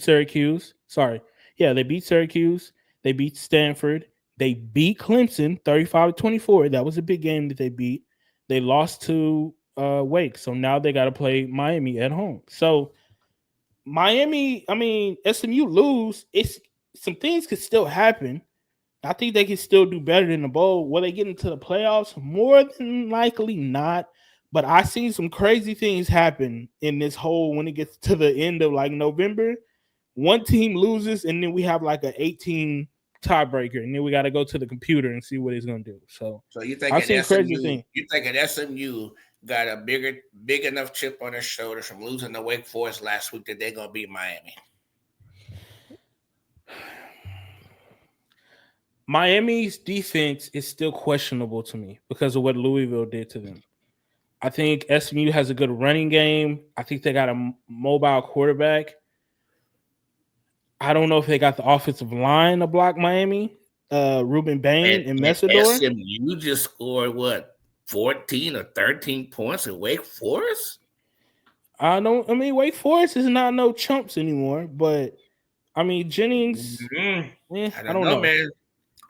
Syracuse. Sorry. Yeah, they beat Syracuse. They beat Stanford. They beat Clemson 35-24. That was a big game that they beat. They lost to Wake. So now they got to play Miami at home. So Miami, I mean, SMU lose. It's some things could still happen. I think they can still do better than the bowl. Will they get into the playoffs? More than likely not. But I seen some crazy things happen in this whole when it gets to the end of like November. One team loses, and then we have like an 18 tiebreaker, and then we got to go to the computer and see what it's gonna do. So So you I've think seen at crazy SMU, things. got a big enough chip on their shoulders from losing to Wake Forest last week that they're gonna beat Miami? Miami's defense is still questionable to me because of what Louisville did to them. I think SMU has a good running game. I think they got a mobile quarterback. I don't know if they got the offensive line to block Miami. Ruben And, Bain and and Messidor. SMU just scored what 14 or 13 points at Wake Forest. I don't. I mean, Wake Forest is not no chumps anymore. But I mean, Jennings. I I don't don't know, know. man.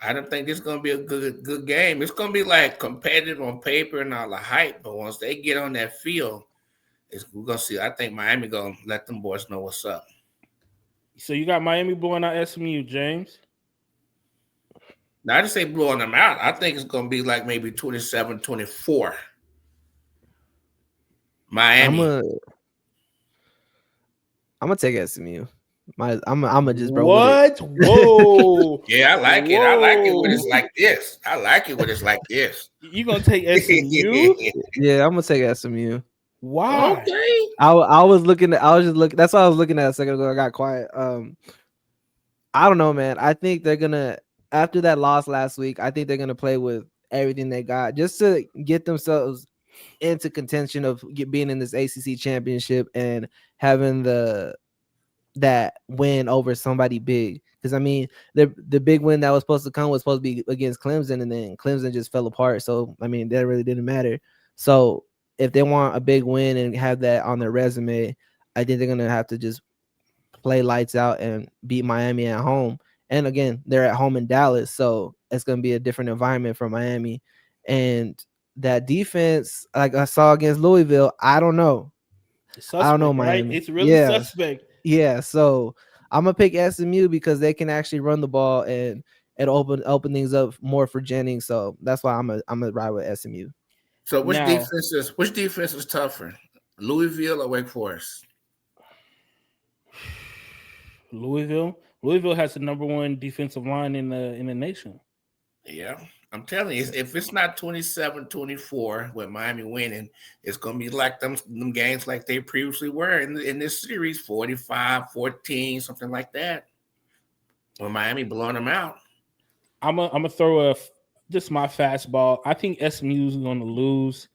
I don't think this is gonna be a good game. It's gonna be like competitive on paper and all the hype, but once they get on that field, we're gonna see. I think Miami gonna let them boys know what's up. So you got Miami blowing out SMU, James. Now I just say blowing them out. I think it's gonna be like maybe 27-24. I'm Miami. a I'm gonna take SMU. I'm gonna just roll with it. What? Whoa. Yeah, I like it. I like it when Whoa. it's like this. I like it when it's like this. You gonna take SMU? Yeah, I'm gonna take SMU. Why? Okay. I was looking at. I was just looking. That's what I was looking at a second ago. I got quiet. I don't know, man. I think they're gonna after that loss last week. I think they're gonna play with everything they got just to get themselves into contention of being in this ACC championship and having that win over somebody big. Because I mean, the big win that was supposed to come was supposed to be against Clemson, and then Clemson just fell apart. So I mean, that really didn't matter. So if they want a big win and have that on their resume, I think they're gonna have to just play lights out and beat Miami at home. And again, they're at home in Dallas, so it's gonna be a different environment for Miami. And that defense, like I saw against Louisville, I don't know. I don't know Suspect, right? Miami. It's really Yeah, suspect. yeah. So I'm gonna pick SMU because they can actually run the ball and open things up more for Jennings. So that's why I'm gonna ride with SMU. So Now, which defense is tougher? Louisville or Wake Forest? Louisville. Louisville has the number one defensive line in the nation. Yeah. I'm telling you, if it's not 27-24 with Miami winning, it's going to be like them games like they previously were in this series, 45-14, something like that, when Miami blowing them out. I'm gonna throw just my fastball. I think SMU is going to lose,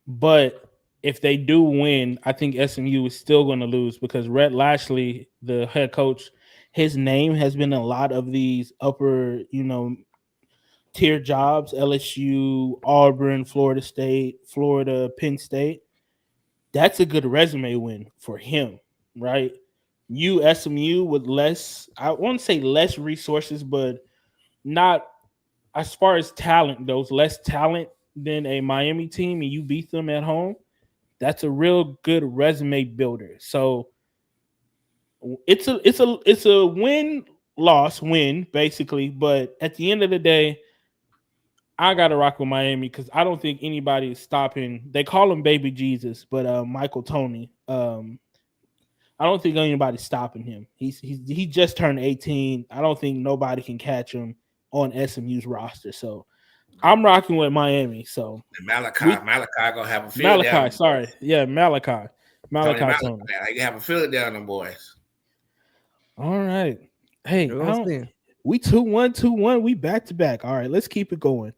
but if they do win, I think SMU is still going to lose because Rhett Lashley, the head coach, his name has been a lot of these upper, tier jobs: LSU, Auburn, Florida State, Florida, Penn State. That's a good resume win for him, right? SMU with less, I won't say less resources, but not as far as talent goes, less talent than a Miami team, and you beat them at home. That's a real good resume builder. So it's a win basically, but at the end of the day, I gotta rock with Miami because I don't think anybody is stopping. They call him Baby Jesus, but Michael Tony. I don't think anybody's stopping him. He just turned 18. I don't think nobody can catch him on SMU's roster. So I'm rocking with Miami. So And Malachi gonna have a field down. Malachi, sorry, yeah, Malachi Malachi, Tony. you have a field down, them boys. All right, hey, We're I gonna don't. see. We 2-1, 2-1. We back to back. All right, let's keep it going.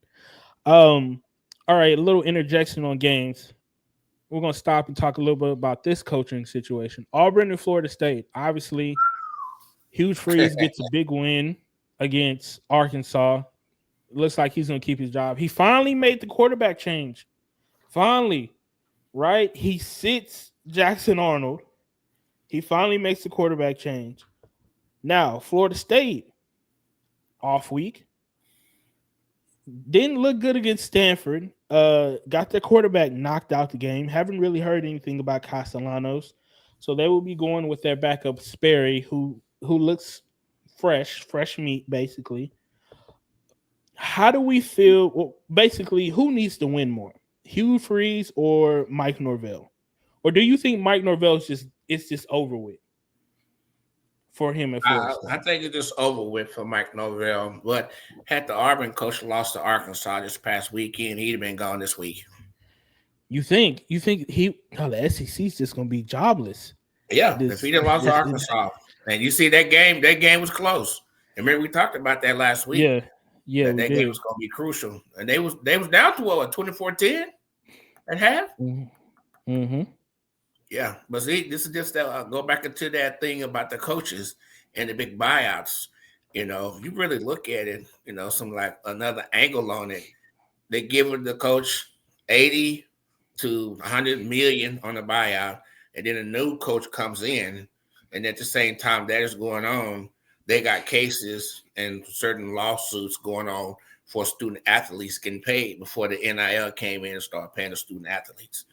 All right, a little interjection on games. We're gonna stop and talk a little bit about this coaching situation. Auburn and Florida State. Obviously, Hugh Freeze gets a big win against Arkansas. It looks like he's gonna keep his job. He finally made the quarterback change. Finally, right? He sits Jackson Arnold. He finally makes the quarterback change. Now, Florida State, off week. Didn't look good against Stanford. Got their quarterback knocked out the game. Haven't really heard anything about Castellanos. So they will be going with their backup Sperry, who looks fresh meat, basically. How do we feel? Well, basically, who needs to win more? Hugh Freeze or Mike Norvell? Or do you think Mike Norvell it's just over with for him at Florida I State? think it's just over with for Mike Norvell. But had the Auburn coach lost to Arkansas this past weekend, he'd have been gone this week. You think the SEC's just gonna be jobless? Yeah, if This, he'd have lost to this, Arkansas, and you see that game was close. And remember we talked about that last week. yeah, That we game did. was going to be crucial, and they was down to what 24-10 at half. Mm-hmm. Yeah, but see, this is just that go back into that thing about the coaches and the big buyouts. You really look at it, some like another angle on it. They give the coach 80 to 100 million on the buyout, and then a new coach comes in, and at the same time that is going on, they got cases and certain lawsuits going on for student athletes getting paid before the NIL came in and started paying the student athletes.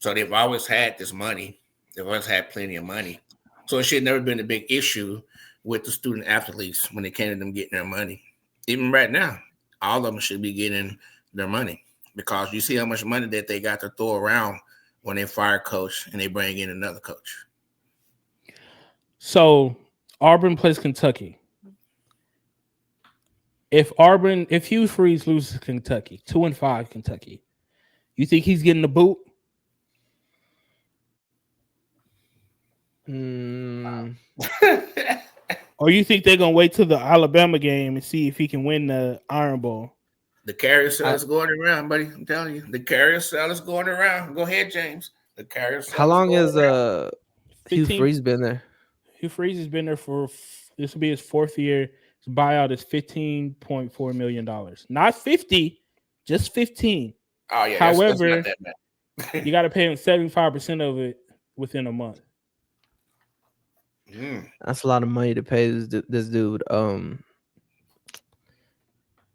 So they've always had this money. They've always had plenty of money. So it should never been a big issue with the student athletes when it came to them getting their money. Even right now, all of them should be getting their money because you see how much money that they got to throw around when they fire a coach and they bring in another coach. So Auburn plays Kentucky. If Hugh Freeze loses to Kentucky, 2-5 Kentucky, you think he's getting the boot? Or you think they're gonna wait till the Alabama game and see if he can win the Iron Bowl? The carousel is going around, buddy. I'm telling you, the carousel is going around. Go ahead, James. The carousel. How long has Hugh 15 Freeze been there? Hugh Freeze has been there for this will be his 4th year. His buyout is $15.4 million. Not 50, just 15. Oh yeah. However, that's not that bad. you got to pay him 75% of it within a month. That's a lot of money to pay this dude.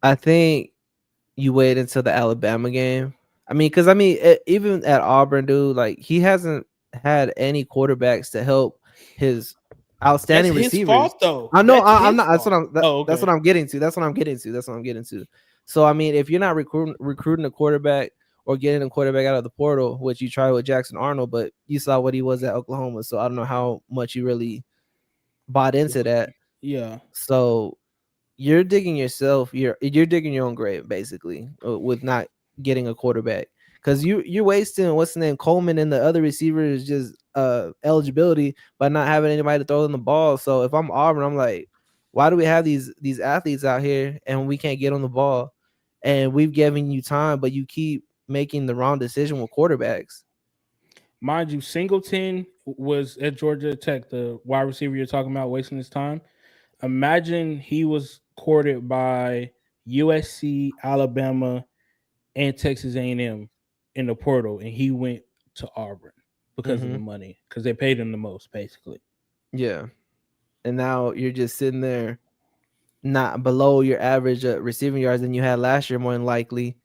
I think you wait until the Alabama game. Because even at Auburn, dude, like he hasn't had any quarterbacks to help his outstanding That's receivers. his fault, though. I know. That's I'm not. his fault. That's what I'm getting to. That's what I'm getting to. So if you're not recruiting a quarterback or getting a quarterback out of the portal, which you tried with Jackson Arnold, but you saw what he was at Oklahoma, so I don't know how much you really bought into that. Yeah. So you're digging yourself. You're digging your own grave basically with not getting a quarterback because you're wasting what's the name Coleman and the other receivers just eligibility by not having anybody to throw them the ball. So if I'm Auburn, I'm like, why do we have these athletes out here and we can't get on the ball? And we've given you time, but you keep making the wrong decision with quarterbacks. Mind you, Singleton was at Georgia Tech, the wide receiver you're talking about, wasting his time. Imagine he was courted by USC, Alabama, and Texas A&M in the portal, and he went to Auburn because of the money, because they paid him the most, basically. Yeah. And now you're just sitting there not below your average receiving yards than you had last year, more than likely.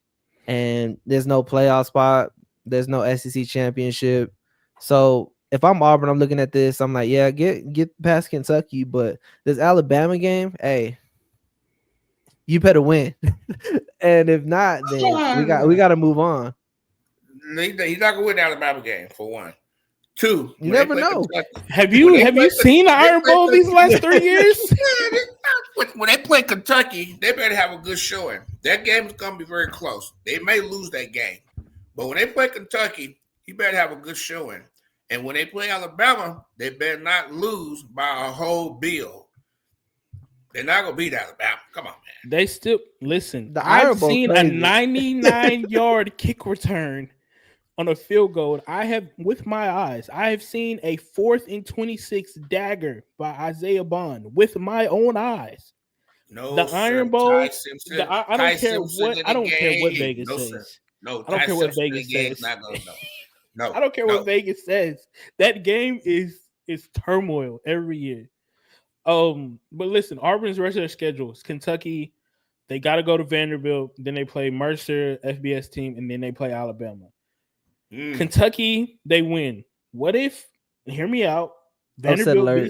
And there's no playoff spot. There's no SEC championship. So if I'm Auburn, I'm looking at this. I'm like, yeah, get past Kentucky, but this Alabama game, hey, you better win. And if not, then we got to move on. He's not gonna win the Alabama game for one. Two, you never know. Kentucky, have you seen the Iron Bowl these last 3 years? When they play Kentucky, they better have a good showing. That game is gonna be very close. They may lose that game, but when they play Kentucky, you better have a good showing. And when they play Alabama, they better not lose by a whole bill. They're not gonna beat Alabama. Come on, man. They still listen. I've seen a 99-yard kick return on a field goal. I have seen a 4th and 26 dagger by Isaiah Bond with my own eyes. No, the Iron Bowl. I don't care what Vegas says. Sir. No, I don't care what Vegas says. Not gonna, no, I don't care what Vegas says. That game is turmoil every year. But listen, Auburn's rest of their schedule is Kentucky. They got to go to Vanderbilt. Then they play Mercer, FBS team, and then they play Alabama. Kentucky, they win. What if? Hear me out. Vanderbilt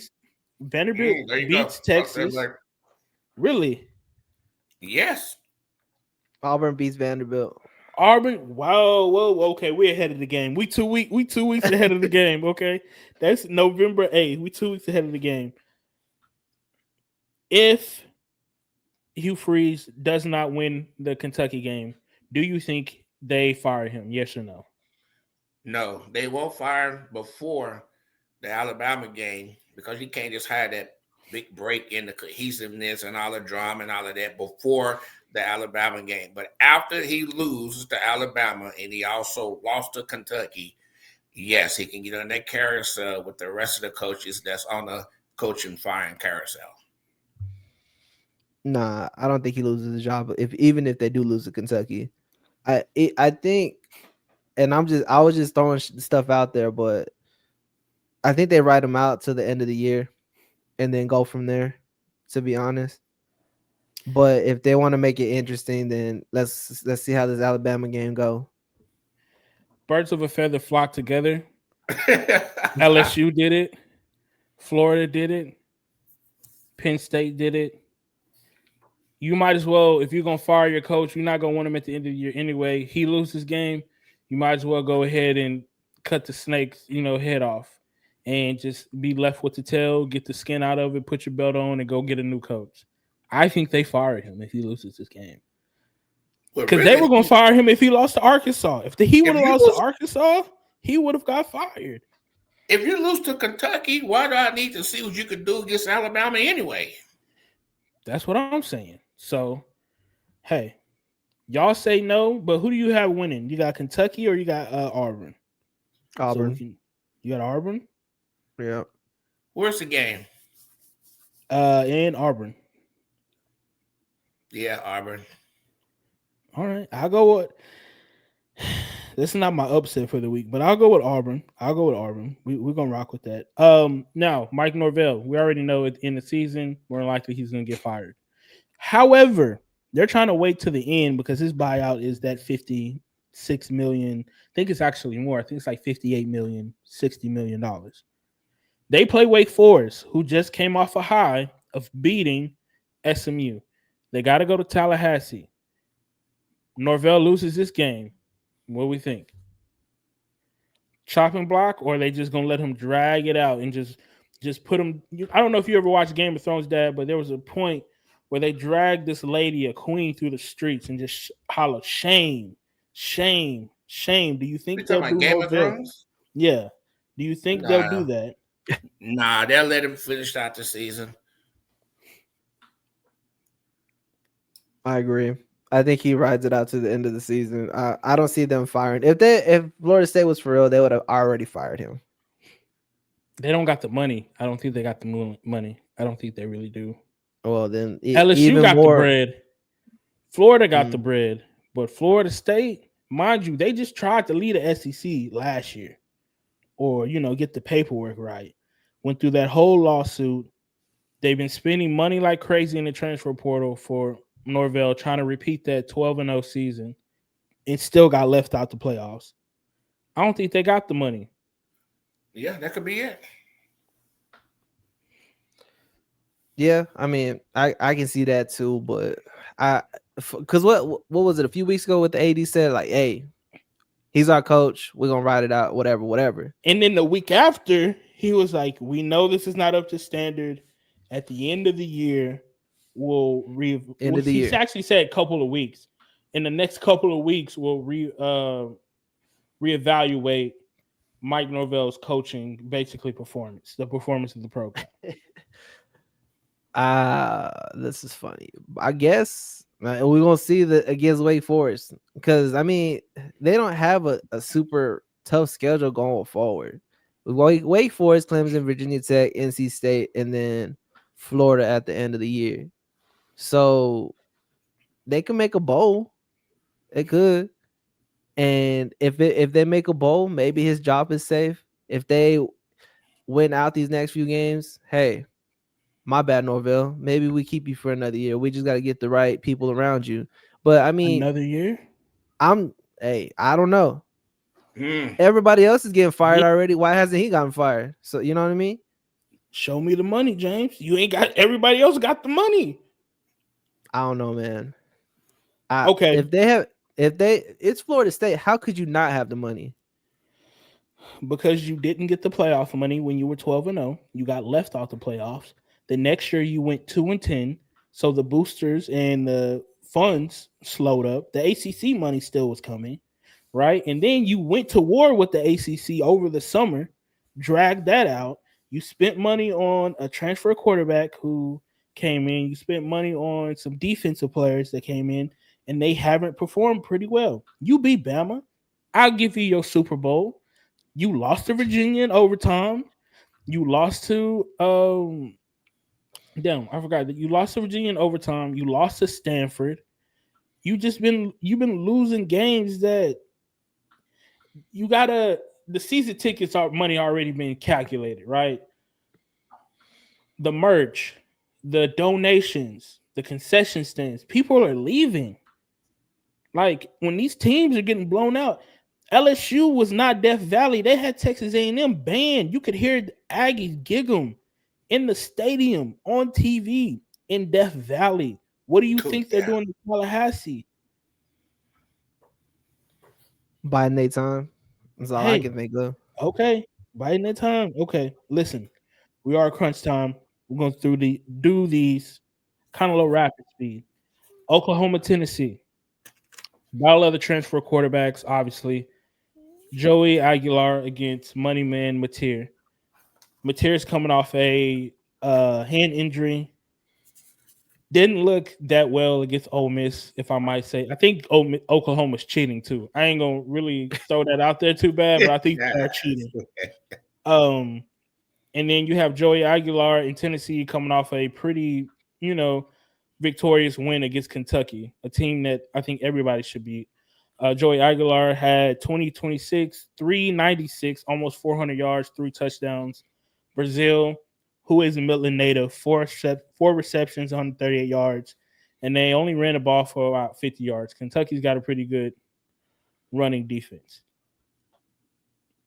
beats Texas. Really? Yes. Auburn beats Vanderbilt. Auburn. Whoa. Okay, we're ahead of the game. We 2 weeks ahead of the game. Okay, that's November 8th. We 2 weeks ahead of the game. If Hugh Freeze does not win the Kentucky game, do you think they fire him? Yes or no? No, they won't fire him before the Alabama game because you can't just have that big break in the cohesiveness and all the drama and all of that before the Alabama game. But after he loses to Alabama and he also lost to Kentucky, Yes, he can get on that carousel with the rest of the coaches that's on the coaching firing carousel. Nah, I don't think he loses the job. If even if they do lose to Kentucky, I think, and I was just throwing stuff out there, but I think they write him out to the end of the year, and then go from there. To be honest, but if they want to make it interesting, then let's see how this Alabama game go. Birds of a feather flock together. LSU did it. Florida did it. Penn State did it. You might as well, if you're gonna fire your coach, you're not gonna want him at the end of the year anyway. He loses game, you might as well go ahead and cut the snake's, head off, and just be left with the tail. Get the skin out of it. Put your belt on and go get a new coach. I think they fired him if he loses this game. Well, Because they really, were going to fire him if he lost to Arkansas. He would have lost to Arkansas, he would have got fired. if you lose to Kentucky, why do I need to see what you could do against Alabama anyway? That's what I'm saying. So, hey, y'all say no, but who do you have winning? You got Kentucky or you got Auburn? Auburn. So you got Auburn? Yeah. Where's the game? In Auburn. Yeah, Auburn. All right. I'll go with this is not my upset for the week, but I'll go with Auburn. We're gonna rock with that. Now, Mike Norvell, we already know at the end of the season, more than likely he's gonna get fired. However, they're trying to wait to the end because his buyout is that 56 million. I think it's actually more. I think it's like 58 million, $60 million. They play Wake Forest, who just came off a high of beating SMU. They got to go to Tallahassee. Norvell loses this game. What do we think? Chopping block, or are they just gonna let him drag it out and just put him? I don't know if you ever watched Game of Thrones, Dad, but there was a point where they dragged this lady, a queen, through the streets and just holler, "Shame, shame, shame." Do you think We they'll talking about do Game of Norvell? Thrones? Yeah. Do you think they'll do that? Nah, they'll let him finish out the season. I agree. I think he rides it out to the end of the season. I don't see them firing. If Florida State was for real, they would have already fired him. They don't got the money. I don't think they got the money. I don't think they really do. Well, then LSU even got more, the bread. Florida got the bread. But Florida State, mind you, they just tried to lead the SEC last year. Or, get the paperwork right. Went through that whole lawsuit. They've been spending money like crazy in the transfer portal for Norvell, trying to repeat that 12-0 season, and still got left out the playoffs. I don't think they got the money. Yeah, that could be it. Yeah, I mean, I can see that too, but because what was it a few weeks ago with the AD said, like, hey, he's our coach, we're gonna ride it out, whatever. And then the week after, he was like, we know this is not up to standard. At the end of the year, he actually said a couple of weeks. In the next couple of weeks, we'll reevaluate Mike Norvell's coaching, basically the performance of the program. This is funny. I guess we're gonna see that against Wake Forest, because I mean they don't have a super tough schedule going forward. Wake Forest, Clemson, Virginia Tech, NC State, and then Florida at the end of the year. So they can make a bowl. It could. And if they make a bowl, maybe his job is safe. If they win out these next few games, hey, my bad, Norvell. Maybe we keep you for another year. We just got to get the right people around you. But I mean, another year? I don't know. Everybody else is getting fired already. Why hasn't he gotten fired? So you know what I mean? Show me the money, James. You ain't got, everybody else got the money. I don't know, man. Okay. It's Florida State. How could you not have the money? Because you didn't get the playoff money when you were 12-0. You got left off the playoffs. The next year you went 2-10. So the boosters and the funds slowed up. The ACC money still was coming, right? And then you went to war with the ACC over the summer, dragged that out. You spent money on a transfer quarterback who came in. You spent money on some defensive players that came in, and they haven't performed pretty well. You beat Bama. I'll give you your Super Bowl. You lost to Virginia in overtime. You lost to damn, I forgot that you lost to Virginia in overtime. You lost to Stanford. You've been losing games that you gotta the season tickets are money already been calculated, right? The merch, the donations, the concession stands. People are leaving. Like when these teams are getting blown out, LSU was not Death Valley. They had Texas A&M banned. You could hear the Aggies giggle in the stadium on TV in Death Valley. What do you think they're Yeah. doing in Tallahassee? Biding their time. That's all I Hey, can think of. okay, biding their time. Okay, listen, we are crunch time. We're going through the do these kind of low rapid speed. Oklahoma, Tennessee. Battle of the transfer quarterbacks, obviously. Joey Aguilar against Moneyman Mateer. Mateer's coming off a hand injury. Didn't look that well against Ole Miss, if I might say. I think Oklahoma's cheating too. I ain't gonna really throw that out there too bad, but I think they are cheating. Um, and then you have Joey Aguilar in Tennessee coming off a pretty, you know, victorious win against Kentucky, a team that I think everybody should beat. Joey Aguilar had 2026, 396, almost 400 yards, 3 touchdowns. Brazil, who is a Midland native, four receptions, 138 yards, and they only ran the ball for about 50 yards. Kentucky's got a pretty good running defense.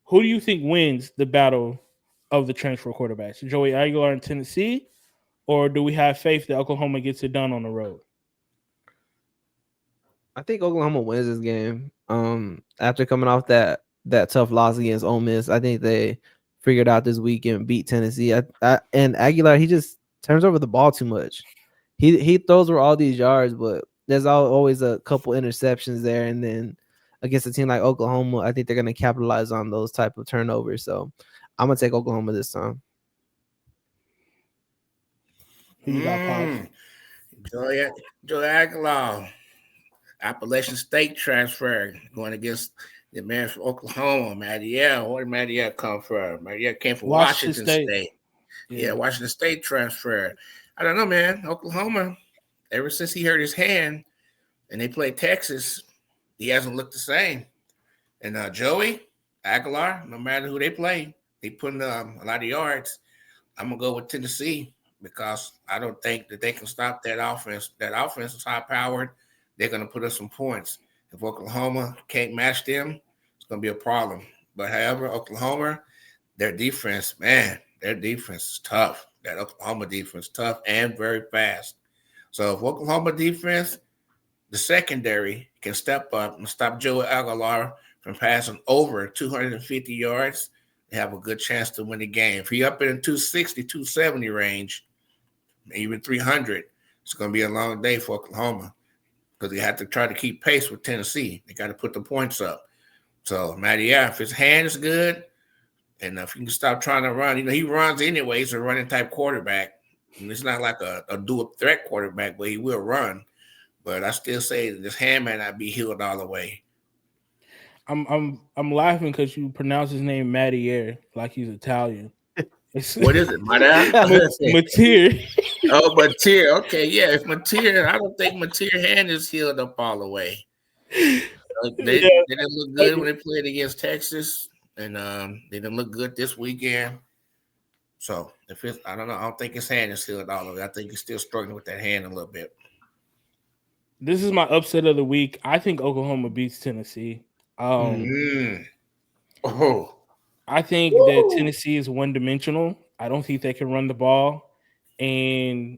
Who do you think wins the battle of the transfer quarterbacks? Joey Aguilar in Tennessee, or do we have faith that Oklahoma gets it done on the road? I think Oklahoma wins this game. After coming off that tough loss against Ole Miss, I think they figured out this week and beat Tennessee. And Aguilar, he just turns over the ball too much. He throws for all these yards, but there's always a couple interceptions there. And then against a team like Oklahoma, I think they're gonna capitalize on those type of turnovers. So I'm gonna take Oklahoma this time. Who you got, Pops? Joey, Joey Aguilar, Appalachian State transfer going against the man from Oklahoma, Mattiel. Where did Mattiel come from? Mattiel came from Washington State. Yeah, Washington State transfer. I don't know, man. Oklahoma, ever since he hurt his hand and they played Texas, he hasn't looked the same. And Joey Aguilar, no matter who they play, they put in a lot of yards. I'm going to go with Tennessee because I don't think that they can stop that offense. That offense is high-powered. They're going to put up some points. If Oklahoma can't match them, it's going to be a problem. But however, Oklahoma, their defense, man, their defense is tough. That Oklahoma defense is tough and very fast. So if Oklahoma defense, the secondary, can step up and stop Joey Aguilar from passing over 250 yards, they have a good chance to win the game. If he up in the 260, 270 range, even 300, it's going to be a long day for Oklahoma because they have to try to keep pace with Tennessee. They got to put the points up. So, Matty, yeah, if his hand is good and if he can stop trying to run, he runs anyway. He's a running type quarterback. And it's not like a dual threat quarterback, but he will run. But I still say that this hand may not be healed all the way. I'm laughing because you pronounce his name Mattier like he's Italian. What is it, Mateer? Oh, Mateer. Okay, yeah. If Mateer, I don't think Mateer hand is healed up all the way. They didn't look good when they played against Texas, and they didn't look good this weekend. So if it's, I don't know. I don't think his hand is healed all the way. I think he's still struggling with that hand a little bit. This is my upset of the week. I think Oklahoma beats Tennessee. I think that Tennessee is one-dimensional. I don't think they can run the ball. And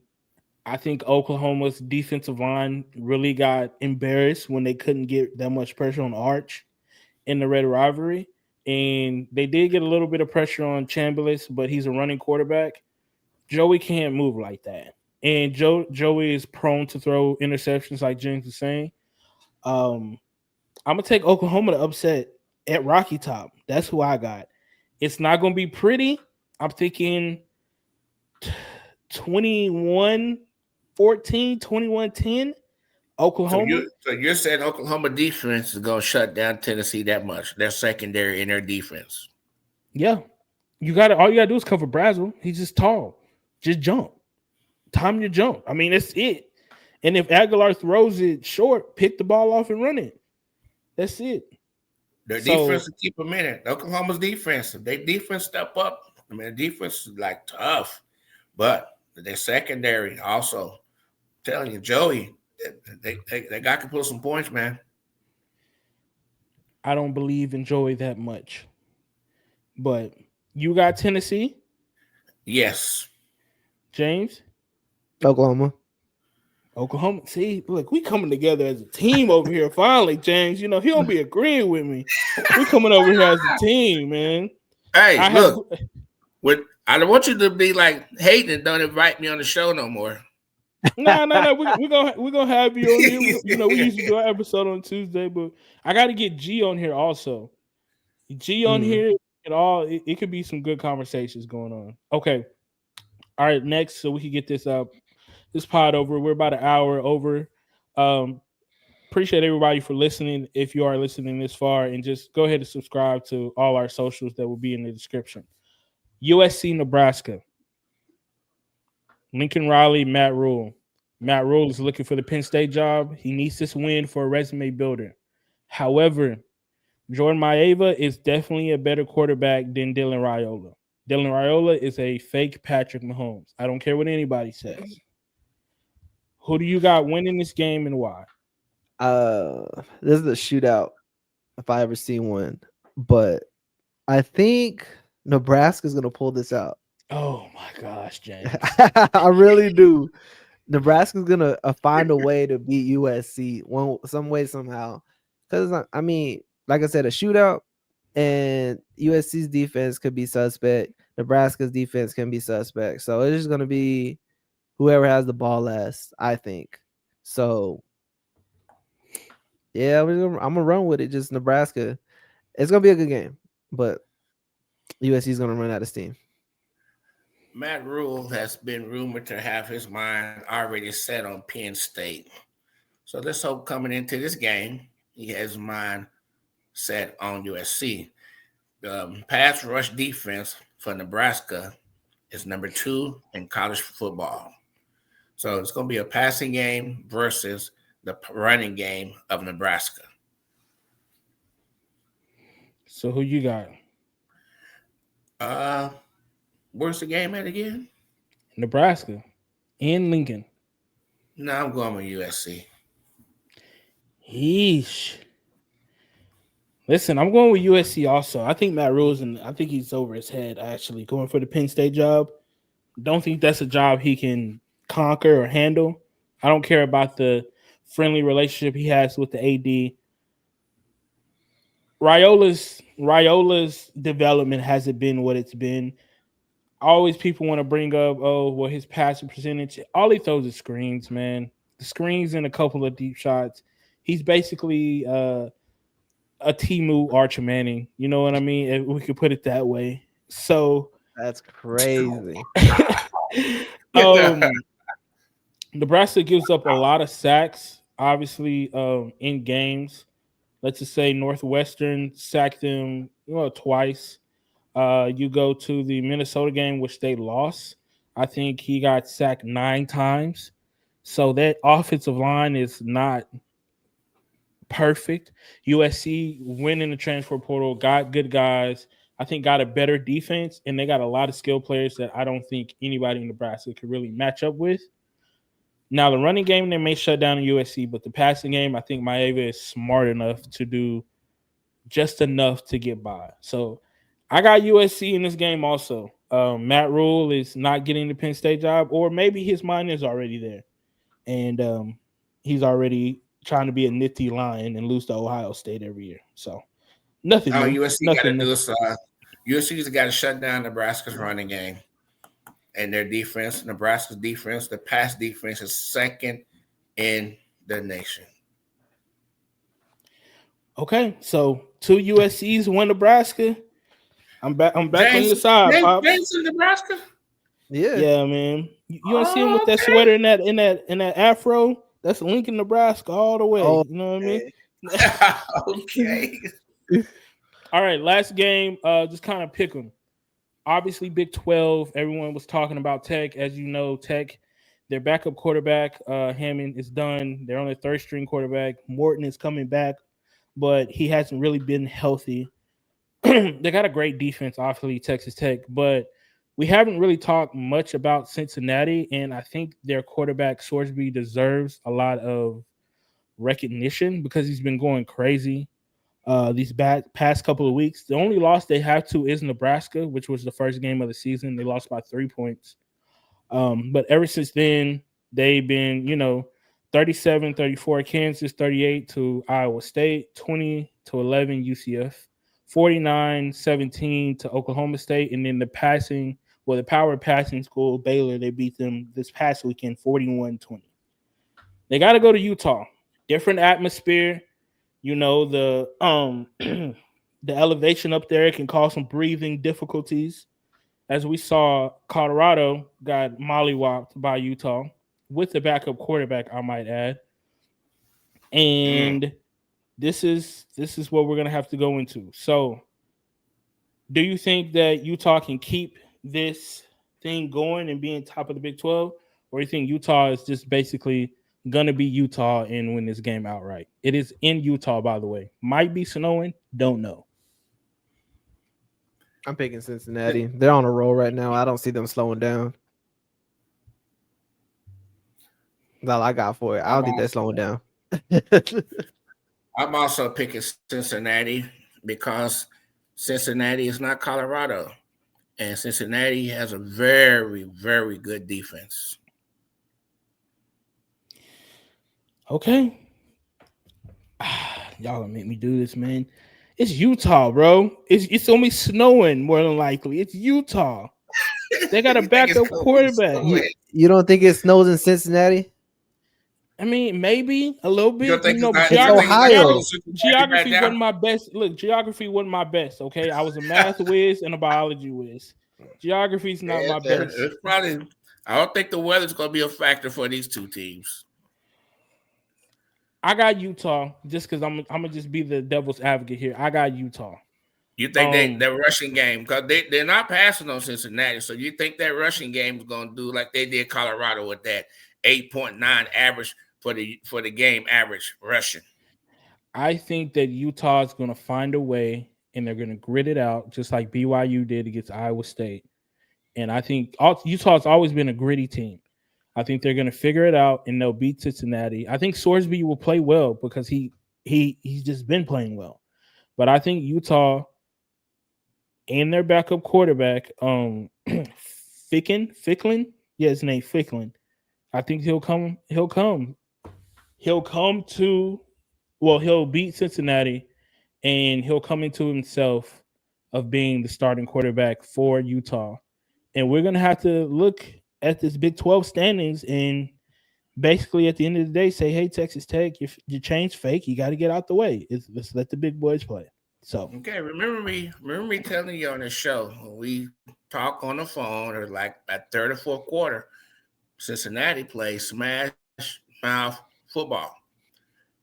I think Oklahoma's defensive line really got embarrassed when they couldn't get that much pressure on Arch in the Red Rivalry. And they did get a little bit of pressure on Chambliss, but he's a running quarterback. Joey can't move like that. And Joey is prone to throw interceptions, like James was saying. I'm going to take Oklahoma to upset at Rocky Top. That's who I got. It's not going to be pretty. I'm thinking 21-14, 21-10, Oklahoma. So you're saying Oklahoma defense is going to shut down Tennessee that much? Their secondary and their defense. Yeah, you got to. All you got to do is cover Brazel. He's just tall. Just jump. Time your jump. I mean, that's it. And if Aguilar throws it short, pick the ball off and run it. That's it. Their defense So will keep them in it. Oklahoma's defense, if they defense step up, I mean, the defense is like tough, but their secondary also. I'm telling you, Joey, they got to put some points, man. I don't believe in Joey that much. But you got Tennessee, Yes. James, Oklahoma. Oklahoma. See, look, we coming together as a team over here. Finally, James. You know he don't be agreeing with me. We coming over here as a team, man. Hey, I have look, I don't want you to be like hating and don't invite me on the show no more. no. We gonna have you on here. We usually do our episode on Tuesday, but I got to get G on here also. G on Mm. here at all. It could be some good conversations going on. Okay. All right. Next, so we can get this pod over. We're about an hour over. Appreciate everybody for listening. If you are listening this far, and just go ahead and subscribe to all our socials that will be in the description. USC, Nebraska. Lincoln Riley, Matt Rule. Matt Rule is looking for the Penn State job. He needs this win for a resume builder. However, Jordan Maeva is definitely a better quarterback than Dylan Raiola. Dylan Raiola is a fake Patrick Mahomes. I don't care what anybody says. Who do you got winning this game and why? This is a shootout if I ever seen one, but I think Nebraska's gonna pull this out. Oh my gosh, James. I really do. Nebraska's gonna find a way to beat USC some way somehow. Because I mean, like I said, a shootout, and USC's defense could be suspect. Nebraska's defense can be suspect. So it's just gonna be whoever has the ball last, I think. So yeah, I'm gonna run with it. Just Nebraska. It's gonna be a good game, but USC's gonna run out of steam. Matt Rule has been rumored to have his mind already set on Penn State. So let's hope coming into this game, he has his mind set on USC. The pass rush defense for Nebraska is number 2 in college football. So it's going to be a passing game versus the running game of Nebraska. So who you got? Where's the game at again? Nebraska and Lincoln. No, I'm going with USC. Yeesh. Listen, I'm going with USC also. I think Matt Rule's and I think he's over his head actually going for the Penn State job. Don't think that's a job he can conquer or handle. I don't care about the friendly relationship he has with the AD. Raiola's development hasn't been what it's been. Always people want to bring up, oh, well, his passing percentage. All he throws is screens, man. The screens and a couple of deep shots. He's basically a Timu Archer Manning. You know what I mean? If we could put it that way. So that's crazy. Nebraska gives up a lot of sacks, obviously, in games. Let's just say Northwestern sacked them twice. You go to the Minnesota game, which they lost. I think he got sacked 9 times. So that offensive line is not perfect. USC went in the transfer portal, got good guys. I think got a better defense, and they got a lot of skill players that I don't think anybody in Nebraska could really match up with. Now, the running game, they may shut down USC, but the passing game, I think Maeva is smart enough to do just enough to get by. So I got USC in this game also. Matt Rule is not getting the Penn State job, or maybe his mind is already there. And he's already trying to be a nifty lion and lose to Ohio State every year. So nothing new. USC got to Nothing do new. is USC's got to shut down Nebraska's running game and their defense. Nebraska's defense, the pass defense, is second in the nation. Okay, so 2 USC's, 1 Nebraska. I'm back on your side, Pop. James in Nebraska? Yeah, man. You don't see him with that sweater in that afro? That's Lincoln, Nebraska, all the way. Oh, you know what I mean? Okay. All right, last game. Just kind of pick them. Obviously, Big 12. Everyone was talking about Tech. As you know, Tech, their backup quarterback, Hammond, is done. They're on their third string quarterback. Morton is coming back, but he hasn't really been healthy. They got a great defense, obviously, Texas Tech, but we haven't really talked much about Cincinnati, and I think their quarterback Sorsby deserves a lot of recognition because he's been going crazy these past couple of weeks. The only loss they have to is Nebraska, which was the first game of the season. They lost by 3 points. But ever since then, they've been, 37-34 Kansas, 38 to Iowa State, 20-11 UCF, 49-17 to Oklahoma State, and then the power passing school, Baylor, they beat them this past weekend, 41-20. They got to go to Utah. Different atmosphere. The the elevation up there can cause some breathing difficulties. As we saw, Colorado got mollywopped by Utah with the backup quarterback, I might add. Mm. And this is what we're gonna have to go into. So, do you think that Utah can keep this thing going and being top of the Big 12, or do you think Utah is just basically gonna be Utah and win this game outright? It is in Utah, by the way. Might be snowing, don't know. I'm picking Cincinnati. They're on a roll right now. I don't see them slowing down. That's all I got for it. I I'm don't think they're also, slowing down. I'm also picking Cincinnati because Cincinnati is not Colorado, and Cincinnati has a very, very good defense. Okay. Y'all gonna make me do this, man. It's Utah, bro. It's only snowing more than likely. It's Utah. They got a You think it's backup gonna be quarterback. snowing? You don't think it snows in Cincinnati? I mean, maybe a little You don't bit. think it's But not? You It's don't think it's not Ohio. cold Cincinnati right geography now? wasn't my best. Look, geography wasn't my best. Okay, I was a math whiz and a biology whiz. Geography's not my best. It's probably. I don't think the weather's going to be a factor for these two teams. I got Utah just because I'm gonna just be the devil's advocate here. I got Utah. You think that rushing game because they're not passing on Cincinnati, so you think that rushing game is going to do like they did Colorado with that 8.9 average for the game average rushing? I think that Utah is going to find a way and they're going to grit it out just like BYU did against Iowa State. And I think Utah's always been a gritty team. I think they're going to figure it out and they'll beat Cincinnati. I think Sorsby will play well because he's just been playing well. But I think Utah and their backup quarterback, Ficklin, yeah, his name Ficklin. I think he'll come to, well, he'll beat Cincinnati and he'll come into himself of being the starting quarterback for Utah. And we're gonna have to look at this Big 12 standings and basically at the end of the day say, hey, Texas Tech, your chain's fake. You got to get out the way. Let's let the big boys play. So Okay, remember me telling you on the show when we talk on the phone or like at third or fourth quarter, Cincinnati plays smash mouth football.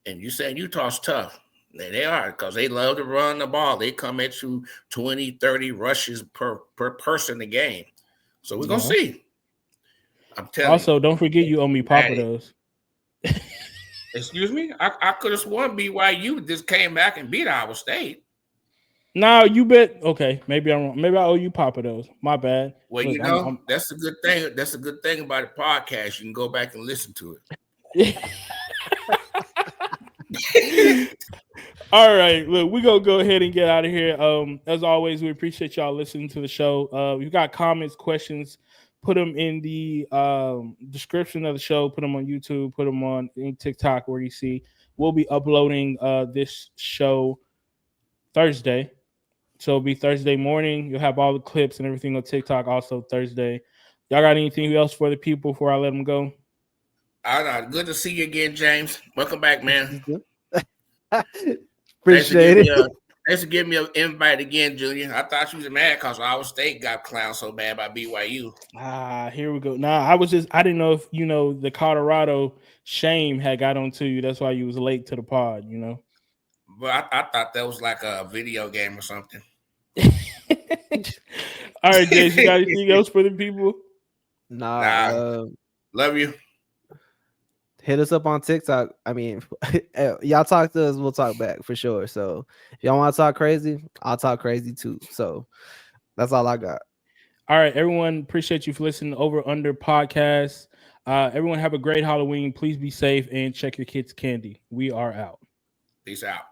And you said Utah's tough. They are because they love to run the ball. They come at you 20, 30 rushes per person a game. So we're going to see. I'm telling you. Also, don't forget you owe me Papa those. Excuse me? I could have sworn BYU just came back and beat Iowa State. No, you bet. Okay, maybe I'm wrong. Maybe I owe you Papa those. My bad. Well, Look, that's a good thing. That's a good thing about the podcast. You can go back and listen to it. All right, look, we're gonna go ahead and get out of here. As always, we appreciate y'all listening to the show. If you got comments, questions, put them in the description of the show, put them on YouTube, put them on TikTok where you see. We'll be uploading this show Thursday. So it'll be Thursday morning. You'll have all the clips and everything on TikTok also Thursday. Y'all got anything else for the people before I let them go? Good to see you again, James. Welcome back, man. Appreciate it. Thanks for giving me an invite again, Junior. I thought you was mad because Iowa State got clowned so bad by BYU. Here we go. Nah, I didn't know if the Colorado shame had got onto you. That's why you was late to the pod, But I thought that was like a video game or something. All right, James, you got anything else for the people? Nah, Nah, love you. hit us up on TikTok. I mean, y'all talk to us, we'll talk back for sure. So if y'all want to talk crazy, I'll talk crazy too. So that's all I got. All right, everyone, appreciate you for listening to Over Under podcast. Everyone have a great Halloween. Please be safe and check your kids' candy. We are out. Peace out.